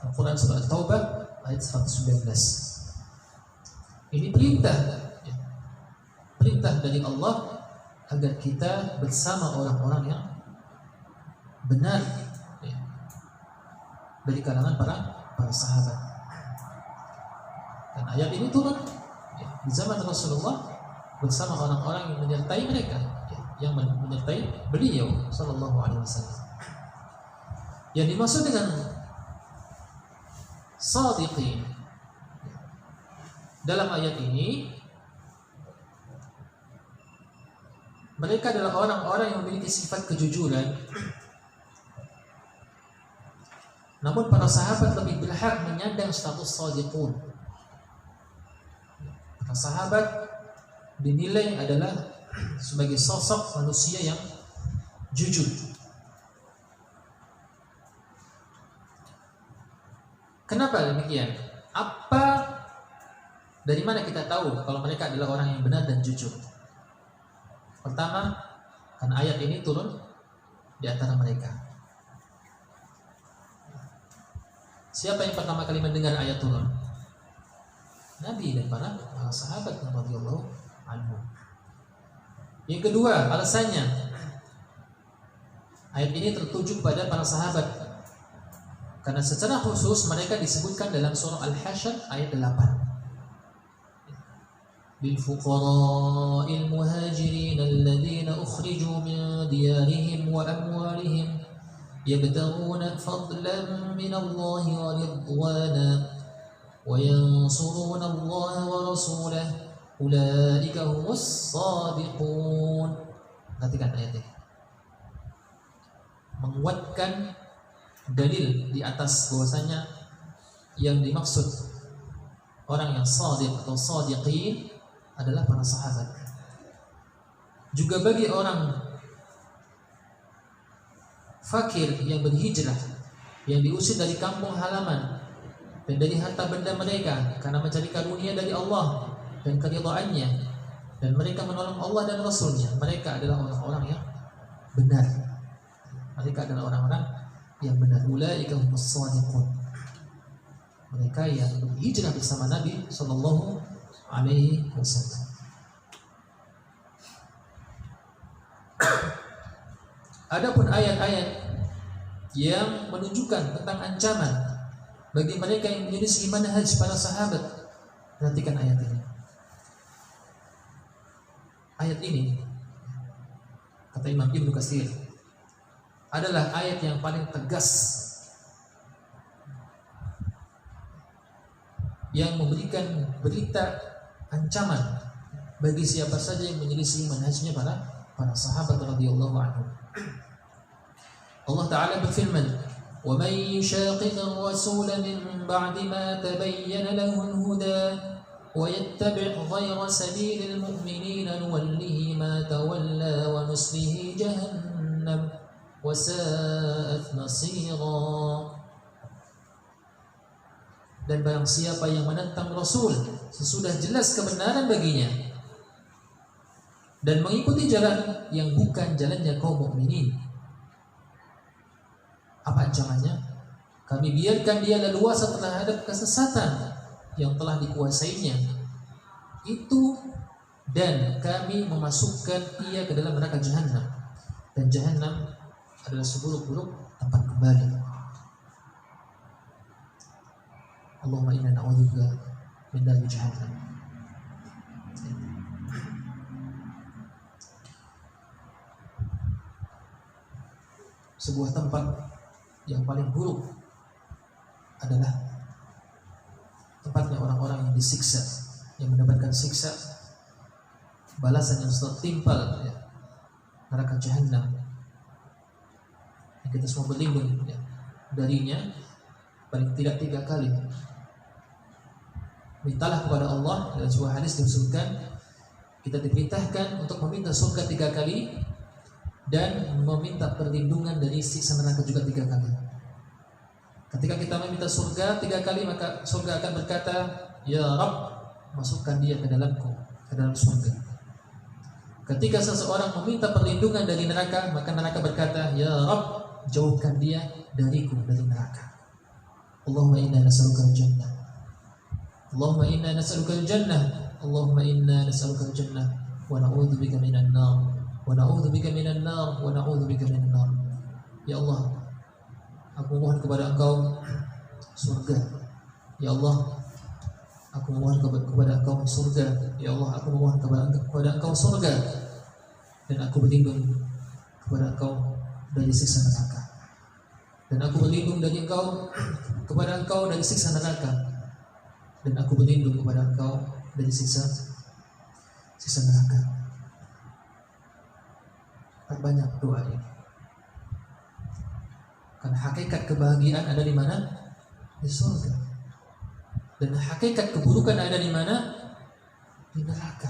Al-Quran surah At-Taubah ayat 119. Ini perintah dari Allah agar kita bersama orang-orang yang benar dari kalangan para sahabat. Dan ayat ini turun di zaman Rasulullah bersama orang-orang yang menyertai mereka, yang menyertai beliau sallallahu alaihi wasallam. Yang dimaksud dengan shadiqin dalam ayat ini, mereka adalah orang-orang yang memiliki sifat kejujuran. Namun para sahabat lebih berhak menyandang status shadiqun. Para sahabat dinilai adalah sebagai sosok manusia yang jujur. Kenapa demikian? Dari mana kita tahu kalau mereka adalah orang yang benar dan jujur? Pertama, karena ayat ini turun di antara mereka. Siapa yang pertama kali mendengar ayat turun? Nabi dan para para sahabat radhiyallahu anhum. Yang kedua, alasannya ayat ini tertuju kepada para sahabat karena secara khusus mereka disebutkan dalam surah Al-Hasyr ayat 8. للفقراء المهاجرين الذين أخرجوا من ديارهم وأموالهم يبتغون فضلا من الله ورضوانا وينصرون الله ورسوله أولئك هم الصادقون. Perhatikan ayat ini menguatkan dalil di atas bahwasanya yang dimaksud orang yang shadiq atau shadiqin adalah para sahabat. Juga bagi orang fakir yang berhijrah, yang diusir dari kampung halaman dan dari harta benda mereka karena mencari karunia dari Allah dan keridhaannya, dan mereka menolong Allah dan Rasulnya, mereka adalah orang-orang yang benar. Mereka adalah orang-orang yang benar. Ulaika humus shadiqun. Mereka yang berhijrah bersama Nabi sallallahu alaihi wasallam. Adapun ayat-ayat yang menunjukkan tentang ancaman bagi mereka yang menyelisih manhaj para sahabat, perhatikan ayat ini. Ayat ini, kata Imam Ibnu Katsir, adalah ayat yang paling tegas yang memberikan berita ancaman bagi siapa saja yang menyelisih manhajnya para sahabat radhiyallahu anhum. Allah Ta'ala berfirman, وَمَنْ يُشَاقِقِ الرَّسُولَ مِنْ بَعْدِ مَا تَبَيَّنَ لَهُ الْهُدَى وَيَتَّبِعْ غَيْرَ سَبِيلِ الْمُؤْمِنِينَ نُوَلِّهِ مَا تَوَلَّى وَنُصْلِهِ جَهَنَّمَ وَسَاءَتْ مَصِيرًا. Dan barang siapa yang menentang Rasul sesudah jelas kebenaran baginya dan mengikuti jalan yang bukan jalannya kaum mukminin, apa ancamannya? Kami biarkan dia leluasa terhadap kesesatan yang telah dikuasainya itu, dan kami memasukkan ia ke dalam neraka Jahannam, dan Jahannam adalah seburuk-buruk tempat kembali. Allahumma inna na'udzubika min dari jahannam. Sebuah tempat yang paling buruk adalah tempatnya orang-orang yang disiksa, yang mendapatkan siksa balasan yang tertimpal, ya, neraka Jahannam. Kita semua berlindung, ya, darinya paling tidak 3 kali. Mintalah kepada Allah. Dalam sebuah hadis disebutkan kita diperintahkan untuk meminta surga 3 kali dan meminta perlindungan dari siksa neraka juga 3 kali. Ketika kita meminta surga 3 kali, maka surga akan berkata, Ya Rabb, masukkan dia ke dalamku, ke dalam surga. Ketika seseorang meminta perlindungan dari neraka, maka neraka berkata, Ya Rabb, jauhkan dia dariku, dari neraka. Allahumma inna nas'aluka al-jannah. Allahumma inna nas'aluka al-jannah. Allahumma inna nas'aluka al-jannah wa na'udzubika minan nar. Wa na'udzubika minan nar wa na'udzubika minan nar. Ya Allah, aku mohon kepada Engkau surga. Ya Allah, aku mohon kepada Engkau surga. Ya Allah, aku mohon kepada Engkau surga, dan aku berlindung kepada Engkau dari siksa neraka. Dan aku berlindung dari Engkau kepada Engkau dari siksa neraka. Dan aku berlindung kepada Engkau dari siksa neraka. Perbanyak doa ini. Karena hakikat kebahagiaan ada di mana? Di surga. Dan hakikat keburukan ada di mana? Di neraka.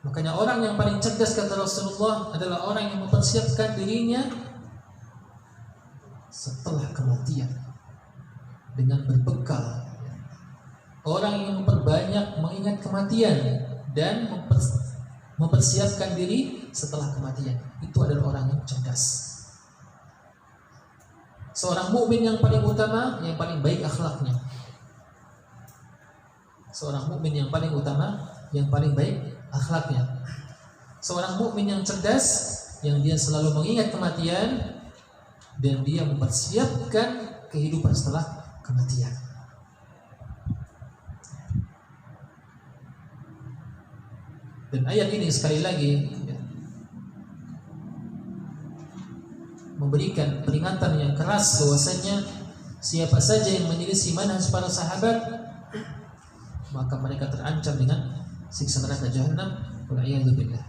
Makanya orang yang paling cerdas, kata Rasulullah, adalah orang yang mempersiapkan dirinya setelah kematian dengan berbekal. Orang yang memperbanyak mengingat kematian dan mempersiapkan diri setelah kematian, itu adalah orang yang cerdas. Seorang mukmin yang paling utama, yang paling baik akhlaknya. seorang mukmin yang paling utama, yang paling baik akhlaknya. Seorang mukmin yang cerdas, yang dia selalu mengingat kematian dan dia mempersiapkan kehidupan setelah kematian. Dan ayat ini sekali lagi memberikan peringatan yang keras bahwasanya siapa saja yang menyelisih manhaj para sahabat, maka mereka terancam dengan siksa neraka jahanam. Wal'iyadzubillah.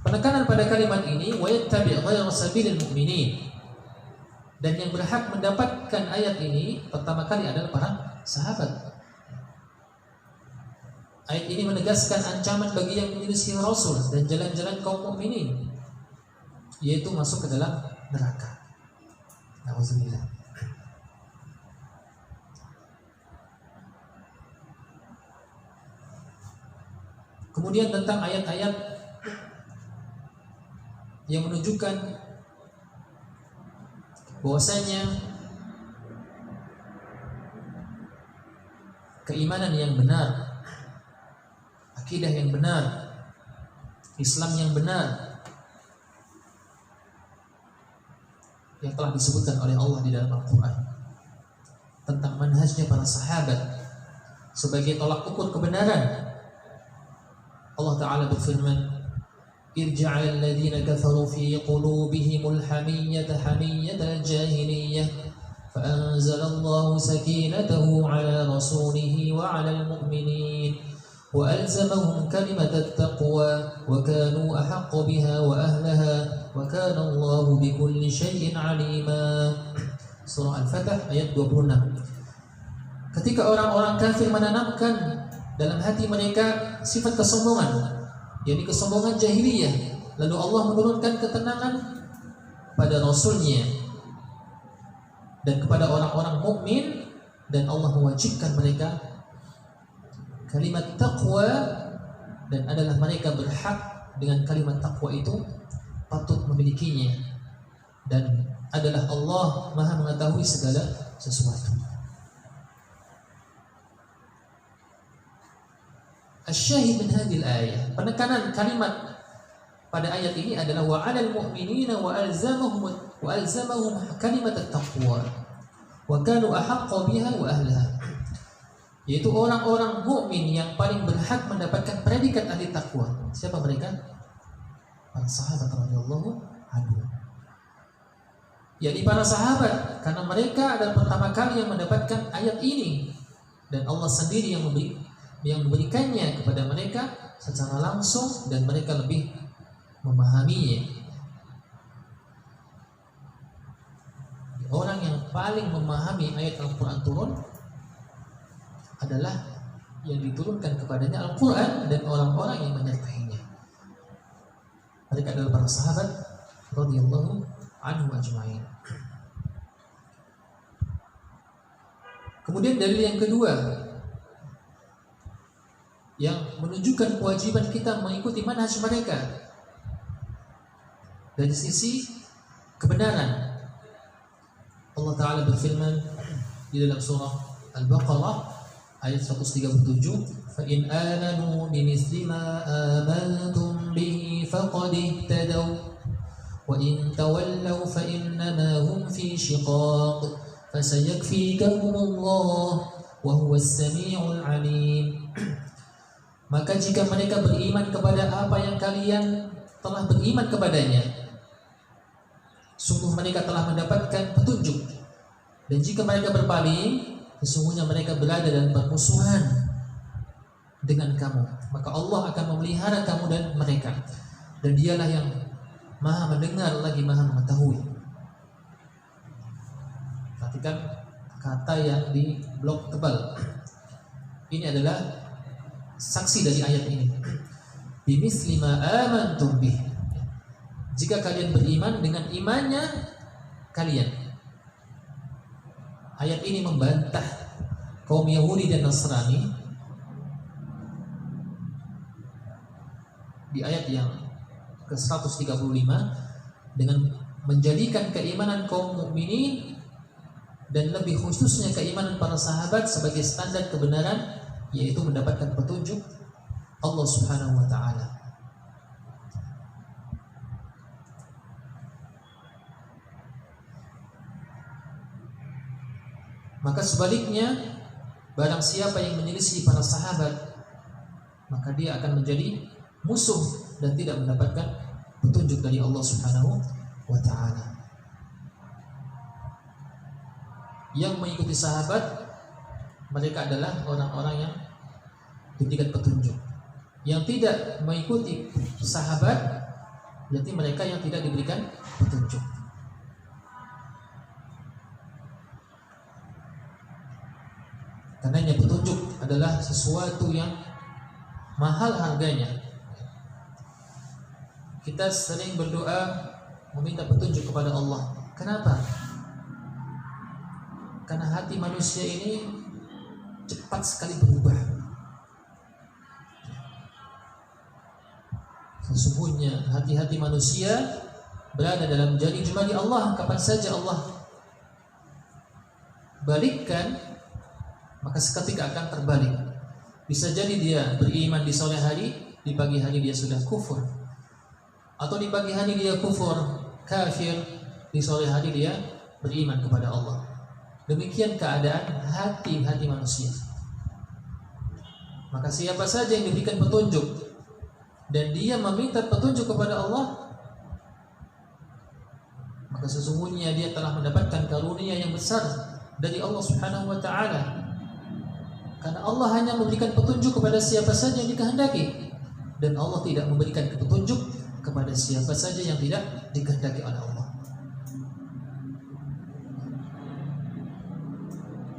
Penekanan pada kalimat ini wa yattabi' ghayra sabilil mu'minin. Dan yang berhak mendapatkan ayat ini pertama kali adalah para sahabat. Ayat ini menegaskan ancaman bagi yang menyelisih Rasul dan jalan-jalan kaum mukminin, yaitu masuk ke dalam neraka. Nauzubillah. Kemudian tentang ayat-ayat yang menunjukkan bahwasanya keimanan yang benar, akidah yang benar, Islam yang benar yang telah disebutkan oleh Allah di dalam Al-Quran tentang manhajnya para sahabat sebagai tolak ukur kebenaran. Allah Ta'ala berfirman, irja'al ladhina kafaru fi qulubihimul hamiyyata hamiyyatal jahiliyyah fa'anzalallahu sakinatahu ala rasulihi wa ala al-mu'minin wa alzamahum kalimatat taqwa wa kanu ahaqqa biha wa ahlaha wa kana Allahu bikulli syai'in alima. Surah Al-Fatah ayat 26. Ketika orang-orang kafir menanamkan dalam hati mereka sifat kesombongan, yakni kesombongan jahiliyah, lalu Allah menurunkan ketenangan pada Rasulnya dan kepada orang-orang mukmin, dan Allah mewajibkan mereka kalimat taqwa, dan adalah mereka berhak dengan kalimat taqwa itu patut memilikinya, dan adalah Allah Maha mengetahui segala sesuatu. Asyahid min hadhil ayah, penekanan kalimat pada ayat ini adalah wa 'alal mu'minina wa alzamahum kalimat at-taqwa wa kanu ahaqqa biha wa ahliha, yaitu orang-orang mukmin yang paling berhak mendapatkan predikat ahli takwa. Siapa mereka? Para sahabat radhiyallahu anhum. Yakni para sahabat, karena mereka adalah pertama kali yang mendapatkan ayat ini, dan Allah sendiri yang memberikannya kepada mereka secara langsung, dan mereka lebih memahaminya. Orang yang paling memahami ayat Al-Quran turun adalah yang diturunkan kepadanya Al-Quran dan orang-orang yang menyertainya. Mereka adalah para sahabat radhiyallahu anhum ajma'in. Kemudian dalil yang kedua yang menunjukkan kewajiban kita mengikuti manhaj mereka dari sisi kebenaran. Allah Ta'ala berfirman di dalam surah Al-Baqarah ayat 137, فَإِنْ آمَنُوا بِمِثْلِ مَا آمَنْتُمْ بِهِ فَقَدِ اهْتَدَوْا وَإِنْ تَوَلَّوْا فَإِنَّمَا هُمْ فِي شِقَاقٍ فَسَيَكْفِيكَهُمُ اللَّهُ وَهُوَ السَّمِيعُ الْعَلِيمُ. Maka jika mereka beriman kepada apa yang kalian telah beriman kepadanya, sungguh mereka telah mendapatkan petunjuk. Dan jika mereka berpaling, sesungguhnya mereka berada dalam permusuhan dengan kamu. Maka Allah akan memelihara kamu dan mereka, dan Dialah yang Maha mendengar lagi Maha mengetahui. Perhatikan kata yang di blok tebal. Ini adalah saksi dari ayat ini. Bimithli ma amantum bih. Jika kalian beriman dengan imannya kalian. Ayat ini membantah kaum Yahudi dan Nasrani di ayat yang ke-135 dengan menjadikan keimanan kaum mukminin dan lebih khususnya keimanan para sahabat sebagai standar kebenaran, yaitu mendapatkan petunjuk Allah Subhanahu wa taala. Maka sebaliknya, barang siapa yang menyelisih para sahabat, maka dia akan menjadi musuh dan tidak mendapatkan petunjuk dari Allah Subhanahu wa taala. Yang mengikuti sahabat, mereka adalah orang-orang yang diberikan petunjuk. Yang tidak mengikuti sahabat, berarti mereka yang tidak diberikan petunjuk. Karenanya petunjuk adalah sesuatu yang mahal harganya. Kita sering berdoa meminta petunjuk kepada Allah. Kenapa? Karena hati manusia ini cepat sekali berubah. Sesungguhnya hati-hati manusia berada dalam jari jemari Allah. Kapan saja Allah balikkan, maka seketika akan terbalik. Bisa jadi dia beriman di sore hari, di pagi hari dia sudah kufur. Atau di pagi hari dia kufur, kafir, di sore hari dia beriman kepada Allah. Demikian keadaan hati-hati manusia. Maka siapa saja yang diberikan petunjuk dan dia meminta petunjuk kepada Allah, maka sesungguhnya dia telah mendapatkan karunia yang besar dari Allah Subhanahu wa taala. Karena Allah hanya memberikan petunjuk kepada siapa saja yang dikehendaki, dan Allah tidak memberikan petunjuk kepada siapa saja yang tidak dikehendaki oleh Allah.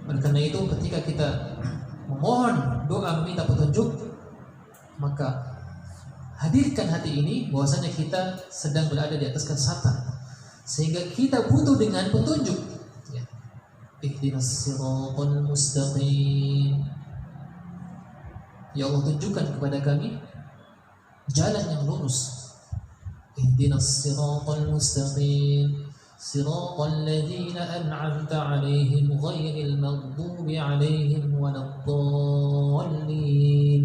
Oleh karena itu, ketika kita memohon doa meminta petunjuk, maka hadirkan hati ini bahwasanya kita sedang berada di atas kesesatan, sehingga kita butuh dengan petunjuk. Ihdinas siratal mustaqim. Ya Allah, tunjukkan kepada kami jalan yang lurus. Ihdinas siratal mustaqim. Siratal ladzina an'amta 'alaihim ghairil maghdubi 'alaihim waladdallin.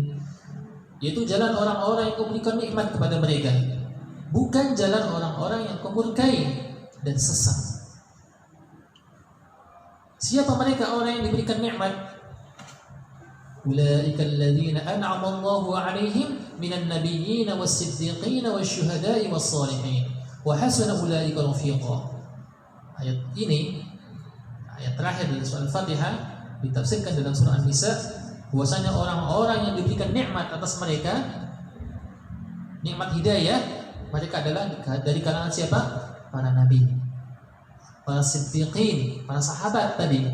Yaitu jalan orang-orang yang Kau berikan nikmat kepada mereka, bukan jalan orang-orang yang Kau murkai dan sesat. Siapa mereka orang yang diberikan nikmat? Ulaika alladzina an'ama Allahu 'alaihim minan nabiyyin was-siddiqin wasyuhada'i was-shalihin wa hasuna ulaika rafiqa. Ayat ini, ayat terakhir dari surah Al-Fatihah, ditafsirkan dalam surah An-Nisa bahwasanya orang-orang yang diberikan nikmat atas mereka, nikmat hidayah, mereka adalah dari kalangan siapa? Para nabi, para siddiqin, para sahabat tadi,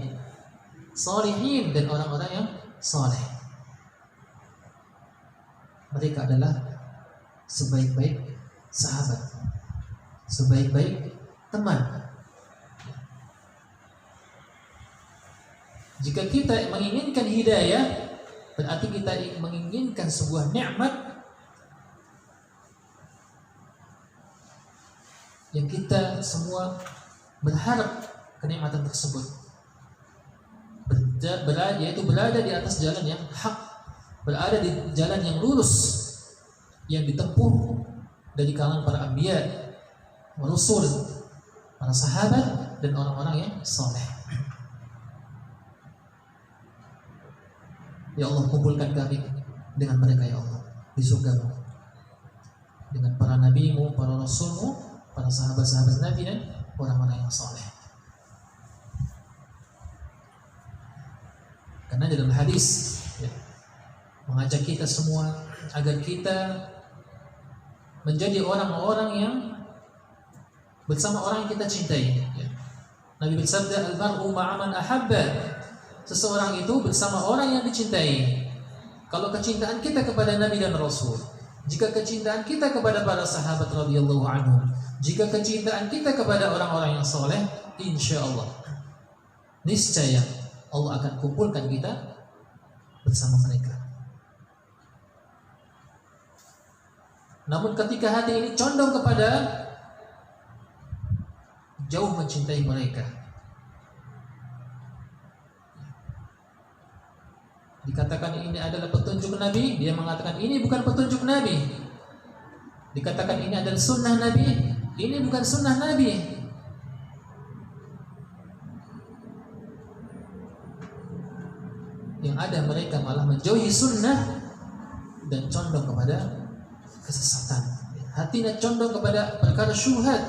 sholihin, dan orang-orang yang soleh. Mereka adalah sebaik-baik sahabat, sebaik-baik teman. Jika kita menginginkan hidayah, berarti kita menginginkan sebuah nikmat yang kita semua berharap kenikmatan tersebut, yaitu berada di atas jalan yang hak, berada di jalan yang lurus yang ditempuh dari kalangan para anbiya, rasul, para sahabat, dan orang-orang yang saleh. Ya Allah, kumpulkan kami dengan mereka ya Allah di surga-Mu, dengan para nabi-Mu, para rasul-Mu, para sahabat-sahabat Nabi, dan orang-orang yang saleh. Karena dalam hadis mengajak kita semua agar kita menjadi orang-orang yang bersama orang yang kita cintai. Nabi bersabda, "Al-mar'u ma'a man ahabba." Seseorang itu bersama orang yang dicintai. Kalau kecintaan kita kepada Nabi dan Rasul, jika kecintaan kita kepada para sahabat radhiyallahu anhum, jika kecintaan kita kepada orang-orang yang soleh, insya Allah, niscaya Allah akan kumpulkan kita bersama mereka. Namun ketika hati ini condong kepada jauh mencintai mereka, Dikatakan ini adalah petunjuk Nabi, dia mengatakan ini bukan petunjuk Nabi. Dikatakan ini adalah sunnah Nabi, ini bukan sunnah Nabi. Yang ada mereka malah menjauhi sunnah dan condong kepada kesesatan. Hatinya condong kepada perkara syubhat,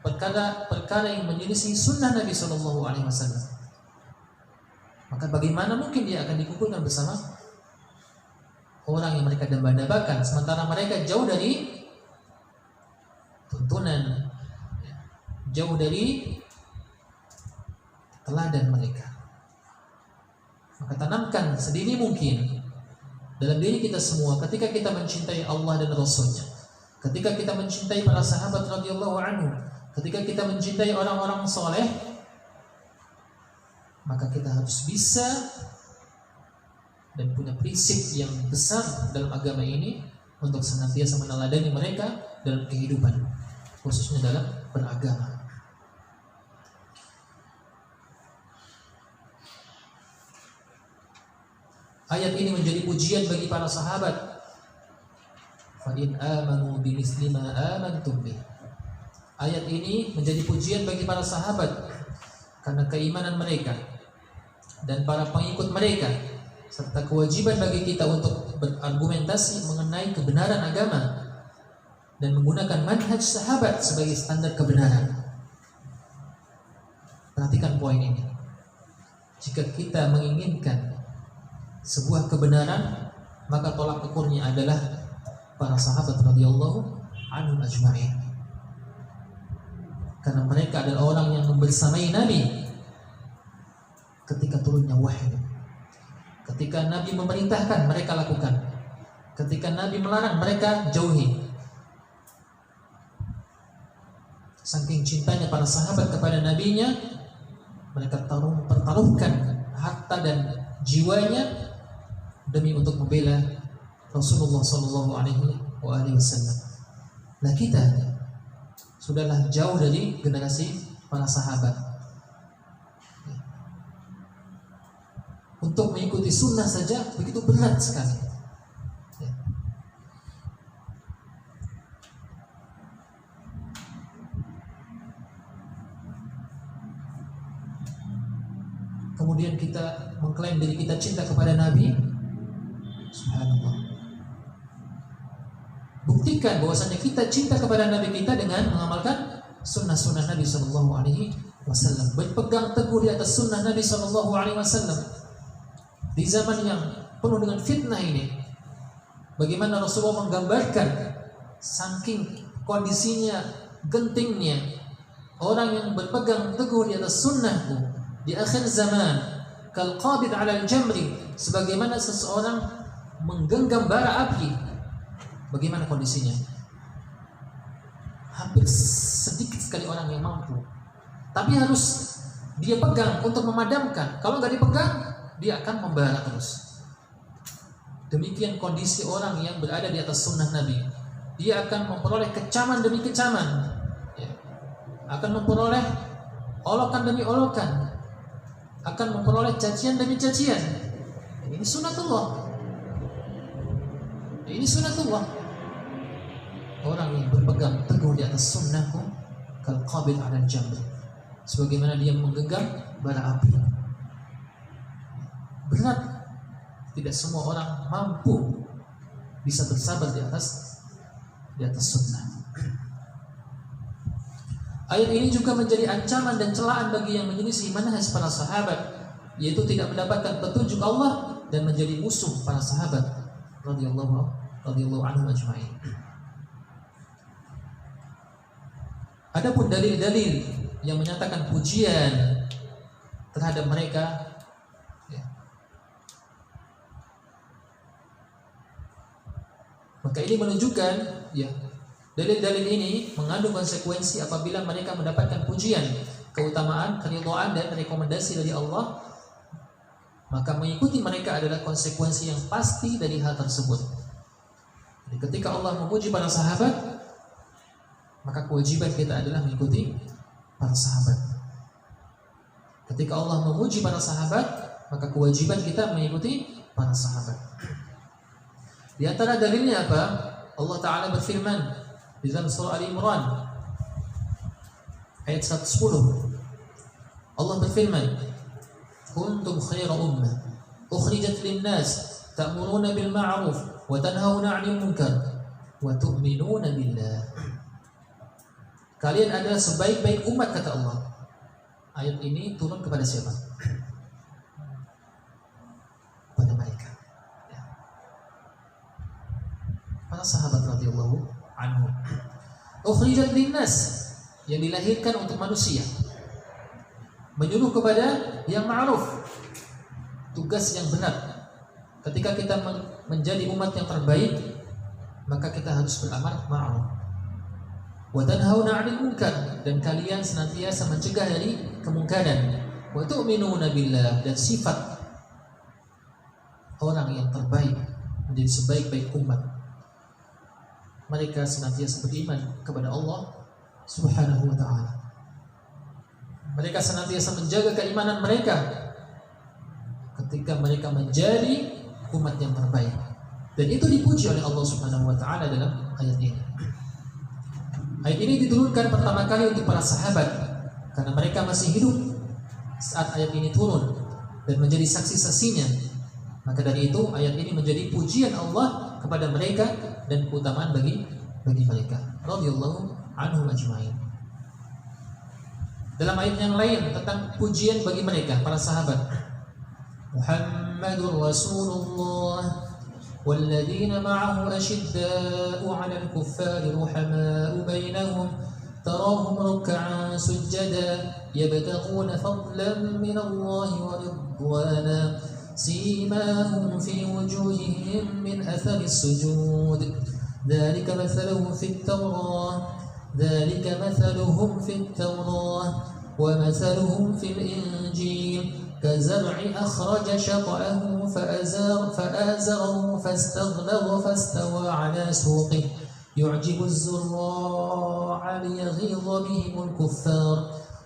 perkara yang menyelisih sunnah Nabi SAW. Maka bagaimana mungkin dia akan dikukuhkan bersama orang yang mereka dambakan, sementara mereka jauh dari tuntunan, jauh dari teladan mereka. Maka tanamkan sedini mungkin dalam diri kita semua ketika kita mencintai Allah dan Rasul-Nya, ketika kita mencintai para sahabat radhiyallahu anhu, ketika kita mencintai orang-orang soleh, maka kita harus bisa dan punya prinsip yang besar dalam agama ini untuk senantiasa meneladani mereka dalam kehidupan, khususnya dalam beragama. Ayat ini menjadi pujian bagi para sahabat. Fa in amanu bimisli ma amantum bih. Ayat ini menjadi pujian bagi para sahabat karena keimanan mereka dan para pengikut mereka, serta kewajiban bagi kita untuk berargumentasi mengenai kebenaran agama dan menggunakan manhaj sahabat sebagai standar kebenaran. Perhatikan poin ini. Jika kita menginginkan sebuah kebenaran, maka tolak ukurnya adalah para sahabat radhiyallahu anhum ajma'in. Karena mereka adalah orang yang membersamai Nabi ketika turunnya wahyu. Ketika Nabi memerintahkan, mereka lakukan. Ketika Nabi melarang, mereka jauhi. Saking cintanya para sahabat kepada Nabi-Nya, mereka pertaruhkan harta dan jiwanya demi untuk membela Rasulullah SAW. Nah, kita sudahlah jauh dari generasi para sahabat. Untuk mengikuti sunnah saja begitu berat sekali. Kemudian kita mengklaim diri kita cinta kepada Nabi. Subhanallah. Buktikan bahwasanya kita cinta kepada Nabi kita dengan mengamalkan sunnah-sunnah Nabi SAW. Berpegang teguh di atas sunnah Nabi SAW. Di zaman yang penuh dengan fitnah ini, bagaimana Rasulullah menggambarkan saking kondisinya gentingnya orang yang berpegang teguh di atas sunnahku di akhir zaman, kal qabid 'ala al-jamri, sebagaimana seseorang menggenggam bara api. Bagaimana kondisinya? Hampir sedikit sekali orang yang mampu, tapi harus dia pegang untuk memadamkan. Kalau nggak dipegang, dia akan membara terus. Demikian kondisi orang yang berada di atas sunnah Nabi. Dia akan memperoleh kecaman demi kecaman, akan memperoleh olokan demi olokan, akan memperoleh cacian demi cacian. Ini sunnatullah. Ini sunnatullah. Orang yang berpegang teguh di atas sunnahku kal qabid 'ala al-jamr, sebagaimana dia menggenggam bara api. Berat. Tidak semua orang mampu bisa bersabar di atas sunnah. Ayat ini juga menjadi ancaman dan celaan bagi yang menyelisih manhaj para sahabat, yaitu tidak mendapatkan petunjuk Allah dan menjadi musuh para sahabat radhiyallahu anhum ajma'in. Adapun dalil-dalil yang menyatakan pujian terhadap mereka, maka ini menunjukkan dalil-dalil ini mengandung konsekuensi apabila mereka mendapatkan pujian, keutamaan, keridhaan dan rekomendasi dari Allah, maka mengikuti mereka adalah konsekuensi yang pasti dari hal tersebut. Jadi ketika Allah memuji para sahabat, maka kewajiban kita adalah mengikuti para sahabat. Ketika Allah memuji para sahabat, maka kewajiban kita mengikuti para sahabat. Di antara dalilnya apa? Allah Ta'ala berfirman di dalam surah Al-Imran ayat 110. Allah berfirman, kuntum khaira ummah ukhrijat lin-nas ta'muruna bil ma'ruf wa tanhauna 'anil munkar wa tu'minuna billah. Kalian adalah sebaik-baik umat, kata Allah. Ayat ini turun kepada siapa? Kepada mereka, ya. Para sahabat radhiyallahu anhu. Ukhrijat lin-nas, yang dilahirkan untuk manusia, menyuruh kepada yang ma'ruf, tugas yang benar. Ketika kita menjadi umat yang terbaik, maka kita harus beramar ma'ruf. Wa tanhauna 'anil munkar, dan kalian senantiasa mencegah dari kemungkaran. Wa tu'minuna billah, dan sifat orang yang terbaik menjadi sebaik-baik umat, mereka senantiasa beriman kepada Allah Subhanahu wa ta'ala. Mereka senantiasa menjaga keimanan mereka ketika mereka menjadi umat yang terbaik, dan itu dipuji oleh Allah Subhanahu wa ta'ala dalam ayat ini. Ayat ini diturunkan pertama kali untuk para sahabat karena mereka masih hidup saat ayat ini turun dan menjadi saksi-saksinya. Maka dari itu ayat ini menjadi pujian Allah kepada mereka dan keutamaan bagi mereka radhiyallahu anhum ajma'in. Dalam ayat yang lain tentang pujian bagi mereka para sahabat, Muhammadur Rasulullah walladzina ma'ahu ashidda'u 'alal kuffari ruhama'u bainahum tarahum ruk'an sujada yabtaghuna fadlan minallahi wa ridwana simahum fi wujuhihim min athari sujud dzalika mathaluhum fit Tawrah ومثلهم في الإنجيل كزرع أخرج شطأه فآزره فاستغلظ فاستوى على سوقه يعجب الزراع ليغيظ بهم الكفار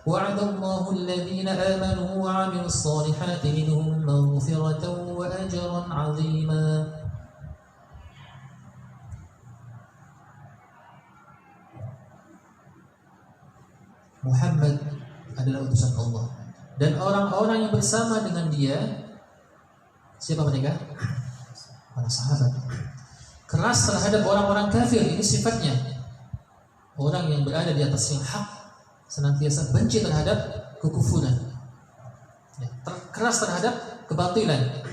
وعد الله الذين آمنوا وعملوا الصالحات منهم مغفرة وأجرا عظيما. Muhammad adalah utusan Allah, dan orang-orang yang bersama dengan dia, siapa mereka? Para sahabat. Keras terhadap orang-orang kafir, ini sifatnya. Orang yang berada di atas yang hak senantiasa benci terhadap kekufuran, keras terhadap kebatilan.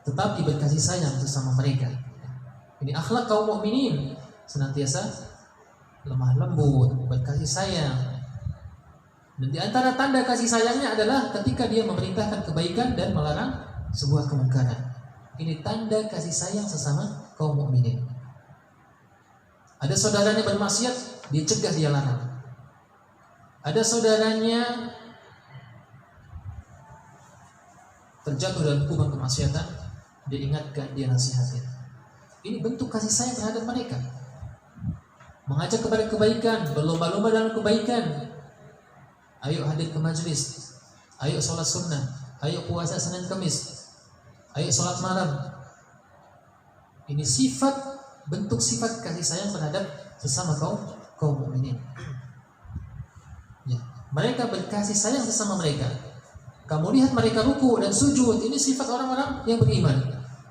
Tetapi berkasih sayang sesama mereka. Ini akhlak kaum mukminin, senantiasa lemah lembut, berkasih sayang. Dan di antara tanda kasih sayangnya adalah ketika dia memerintahkan kebaikan dan melarang sebuah kemungkaran. Ini tanda kasih sayang sesama kaum mukminin. Ada saudaranya bermaksiat, dia cegah, dia larang. Ada saudaranya terjatuh dalam kubang kemaksiatan, dia ingatkan, dia nasihatin. Ini bentuk kasih sayang terhadap mereka. Mengajak kepada kebaikan, berlomba-lomba dalam kebaikan. Ayo hadir ke majlis, ayo sholat sunnah, ayo puasa Senin Kamis, ayo sholat malam. Ini sifat, bentuk sifat kasih sayang terhadap sesama kaum mukminin. Ya, mereka berkasih sayang sesama mereka. Kamu lihat mereka ruku dan sujud, ini sifat orang-orang yang beriman.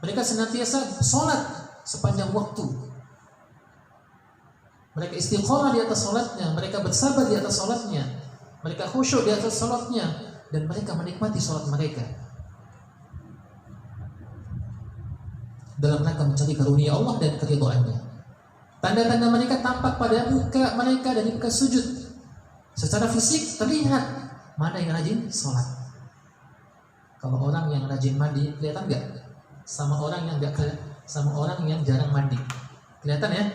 Mereka senantiasa sholat sepanjang waktu. Mereka istiqomah di atas sholatnya, mereka bersabar di atas sholatnya, mereka khusyuk di atas sholatnya, dan mereka menikmati sholat mereka dalam rangka mencari karunia Allah dan keridhaannya. Tanda-tanda mereka tampak pada muka mereka dan muka sujud. Secara fisik terlihat mana yang rajin sholat. Kalau orang yang rajin mandi, kelihatan nggak? Sama orang yang nggak kelihatan, sama orang yang jarang mandi, kelihatan ya?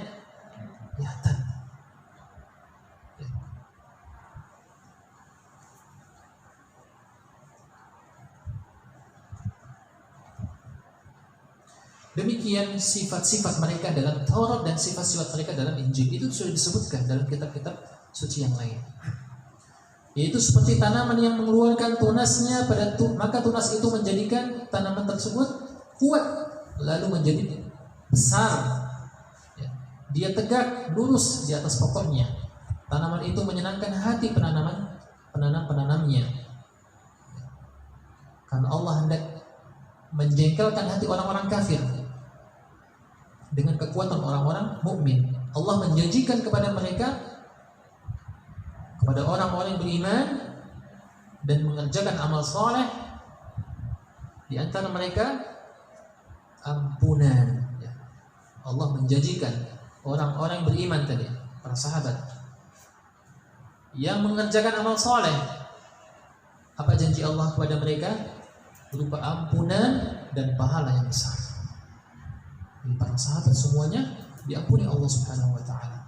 Kelihatan. Demikian sifat-sifat mereka dalam Taurat dan sifat-sifat mereka dalam Injil. Itu sudah disebutkan dalam kitab-kitab suci yang lain. yaitu seperti tanaman yang mengeluarkan tunasnya maka tunas itu menjadikan tanaman tersebut kuat lalu menjadi besar. Ya. Dia tegak lurus di atas pokoknya. Tanaman itu menyenangkan hati penanamnya. Karena Allah hendak menjengkelkan hati orang-orang kafir dengan kekuatan orang-orang mukmin. Allah menjanjikan kepada mereka, kepada orang-orang yang beriman dan mengerjakan amal soleh, di antara mereka ampunan. Ya. Allah menjanjikan orang-orang yang beriman tadi, para sahabat yang mengerjakan amal soleh. Apa janji Allah kepada mereka? Berupa ampunan dan pahala yang besar. Jadi para sahabat semuanya diampuni Allah Subhanahu wa taala.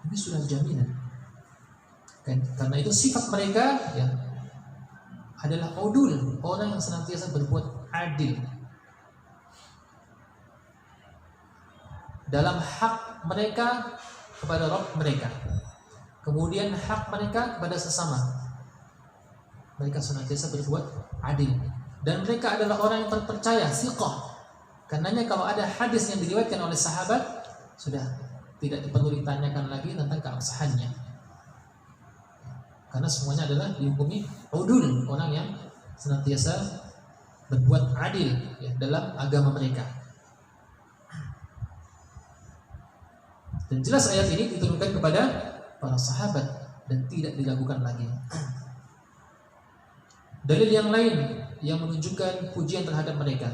Ini sudah jaminan. Karena itu sifat mereka ya adalah udul, orang yang senantiasa berbuat adil dalam hak mereka kepada Rabb mereka. Kemudian hak mereka kepada sesama. Mereka senantiasa berbuat adil. Dan mereka adalah orang yang terpercaya, thiqah. Karenanya kalau ada hadis yang diriwayatkan oleh sahabat, sudah tidak perlu ditanyakan lagi tentang keabsahannya. Karena semuanya adalah dihukumi udul, orang yang senantiasa berbuat adil ya, dalam agama mereka. Dan jelas ayat ini diturunkan kepada para sahabat dan tidak diragukan lagi. Dalil yang lain yang menunjukkan pujian terhadap mereka.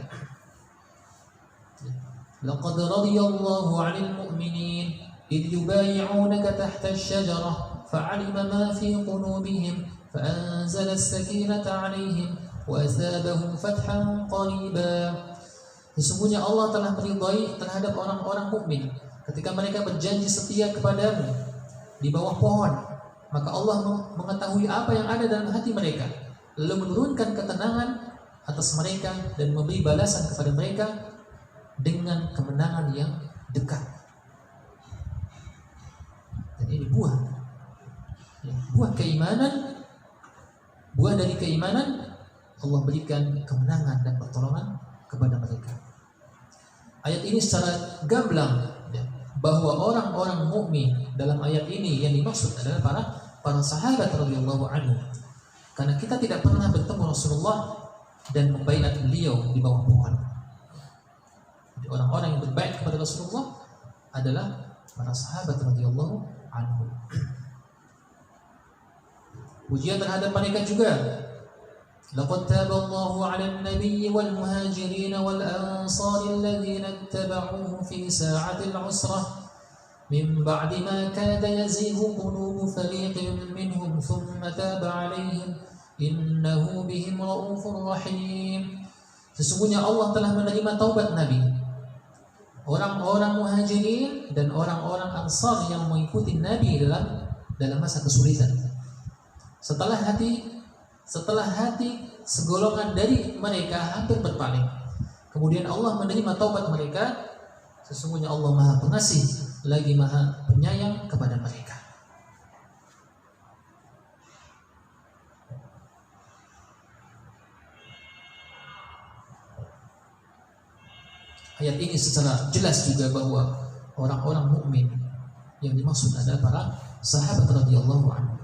Laqad radiyallahu 'anil mu'minin idh yubay'unaka tahta asy-syajarah fa'alima ma fi qulubihim fa'anzala as-sakinata 'alaihim wa asabahum fathan qariba. Sesungguhnya Allah telah meridai terhadap orang-orang mukmin ketika mereka berjanji setia kepadamu di bawah pohon, maka Allah mengetahui apa yang ada dalam hati mereka, lalu menurunkan ketenangan atas mereka dan memberi balasan kepada mereka dengan kemenangan yang dekat. Dan ini buah keimanan, buah dari keimanan. Allah berikan kemenangan dan pertolongan kepada mereka. Ayat ini secara gamblang ya, bahwa orang-orang mukmin dalam ayat ini yang dimaksud adalah para sahabat radhiyallahu anhu. Karena kita tidak pernah bertemu Rasulullah dan membaiat beliau di bawah pohon. Jadi orang-orang yang berbaiat kepada Rasulullah adalah para sahabat radhiyallahu anhu. Pujian terhadap mereka juga. Laqad taballahu 'alan nabiyyi wal muhajirin wal ansar alladhina ittaba'uhu fi sa'atil 'usrah min ba'di ma kada yazighu qulubu fariqin minhum thumma taba 'alaihim innahu bihim raufur rahim. Sesungguhnya Allah telah menerima taubat Nabi, orang-orang muhajirin dan orang-orang ansar yang mengikuti Nabi dalam masa kesulitan. Setelah hati segolongan dari mereka hampir berpaling, kemudian Allah menerima taubat mereka. Sesungguhnya Allah Maha Pengasih lagi Maha Penyayang kepada mereka. Ayat ini secara jelas juga bahwa orang-orang mukmin yang dimaksud adalah para sahabat radhiyallahu anhu.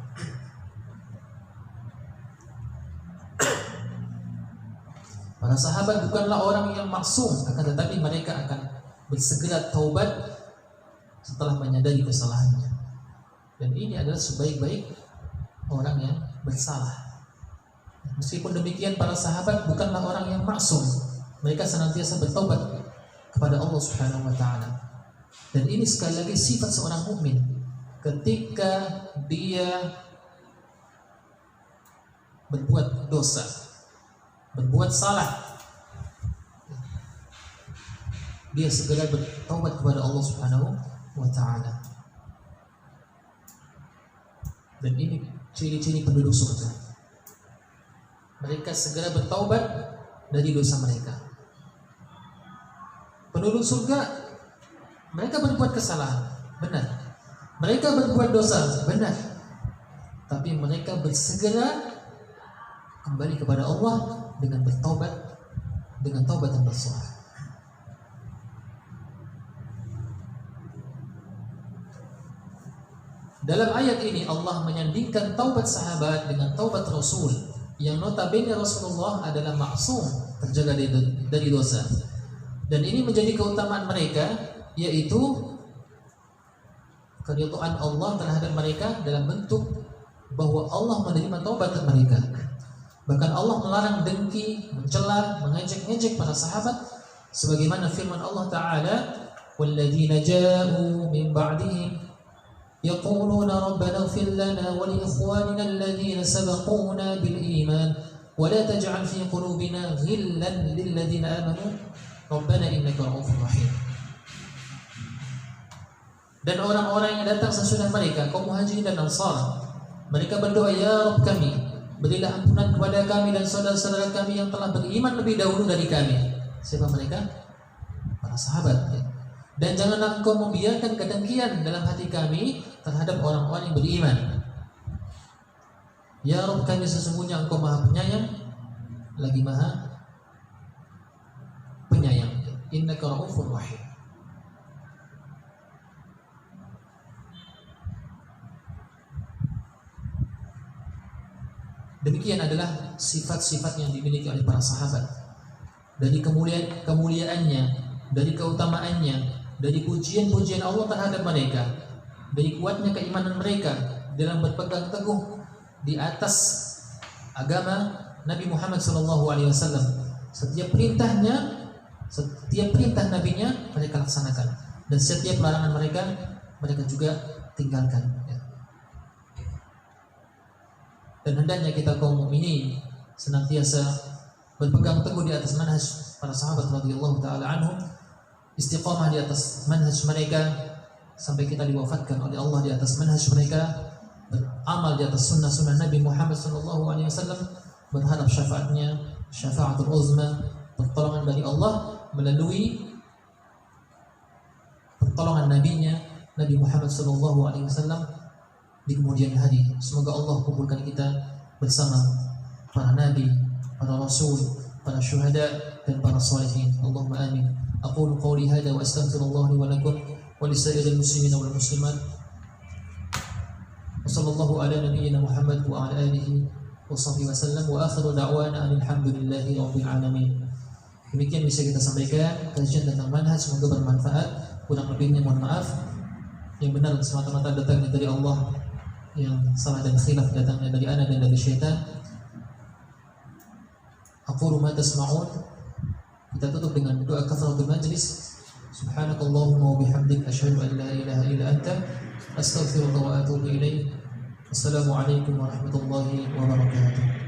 Para sahabat bukanlah orang yang maksum, akan tetapi mereka akan bersegera taubat setelah menyadari kesalahannya. Dan ini adalah sebaik-baik orang yang bersalah. Meskipun demikian, para sahabat bukanlah orang yang maksum. Mereka senantiasa bertaubat kepada Allah Subhanahu wa taala. Dan ini sekali lagi sifat seorang mukmin. Ketika dia berbuat dosa, berbuat salah, dia segera bertaubat kepada Allah Subhanahu wa taala. Dan ini ciri-ciri penduduk surga. Mereka segera bertaubat dari dosa mereka. Penduduk surga, mereka berbuat kesalahan, benar. Mereka berbuat dosa, benar. tapi mereka bersegera kembali kepada Allah dengan bertaubat, dengan taubat yang nasuha. Dalam ayat ini Allah menyandingkan taubat sahabat dengan taubat Rasul, yang notabene Rasulullah adalah maksum, terjaga dari dosa. Dan ini menjadi keutamaan mereka, yaitu keridhaan Allah terhadap mereka dalam bentuk bahwa Allah menerima taubat mereka. Bahkan Allah melarang dengki, mencela, mengejek-ngejek para sahabat, sebagaimana firman Allah Ta'ala, "Walladzina ja'u min ba'dihim يقولون ربنا اغفر لنا ولإخواننا الذين سبقونا بالإيمان ولا تجعل في قلوبنا غلا للذين آمنوا ربنا إنك رؤوف رحيم." Dan orang-orang yang datang sesudah mereka, kaum Muhajirin dan Ansar, mereka berdoa, "Ya Rabb kami, berilah ampunan kepada kami dan saudara-saudara kami yang telah beriman lebih dahulu dari kami." Siapa mereka? Para sahabat. Dan janganlah engkau membiarkan kedengkian dalam hati kami terhadap orang-orang yang beriman. Ya Rabb kami, sesungguhnya engkau maha penyayang lagi maha penyayang. Innaka ra'ufur rahim. Demikian adalah sifat-sifat yang dimiliki oleh para sahabat. Dari kemuliaannya, dari keutamaannya, dari pujian-pujian Allah terhadap mereka, dari kuatnya keimanan mereka dalam berpegang teguh di atas agama Nabi Muhammad SAW. Setiap perintah Nabi-Nya mereka laksanakan, dan setiap larangan mereka juga tinggalkan. Dan hendaknya kita kaum mukminin senantiasa berpegang teguh di atas manhaj para sahabat radhiyallahu taala anhum, istiqamah di atas manhaj mereka sampai kita diwafatkan oleh Allah di atas manhaj mereka, beramal di atas sunnah-sunnah Nabi Muhammad SAW, berharap syafaatnya, syafaatul uzma, pertolongan dari Allah melalui pertolongan Nabi-Nya Nabi Muhammad SAW di kemudian hari. Semoga Allah kumpulkan kita bersama para nabi, para rasul, para syuhada dan para salihin. Allahumma amin. أقول قولي هذا وأستغفر الله لي ولكم ولسائر المسلمين والمسلمات وصلى الله على نبينا محمد وعلى آله وصحبه وسلم وآخر دعوانا أن الحمد لله رب العالمين. Demikian bisa kita sampaikan kajian tentang manhaj, semoga bermanfaat. Kurang lebihnya mohon maaf. Yang benar semata-mata datangnya dari Allah, yang salah dan khilaf datangnya dari ana dan dari syaitan. Aqulu ma tasma'un. Kita tutup dengan doa kafaratul majlis. Subhanakallahumma wa bihamdik asyhadu an la ilaha illa anta astaghfiruka wa atubu ilaik. Assalamualaikum warahmatullahi wabarakatuh.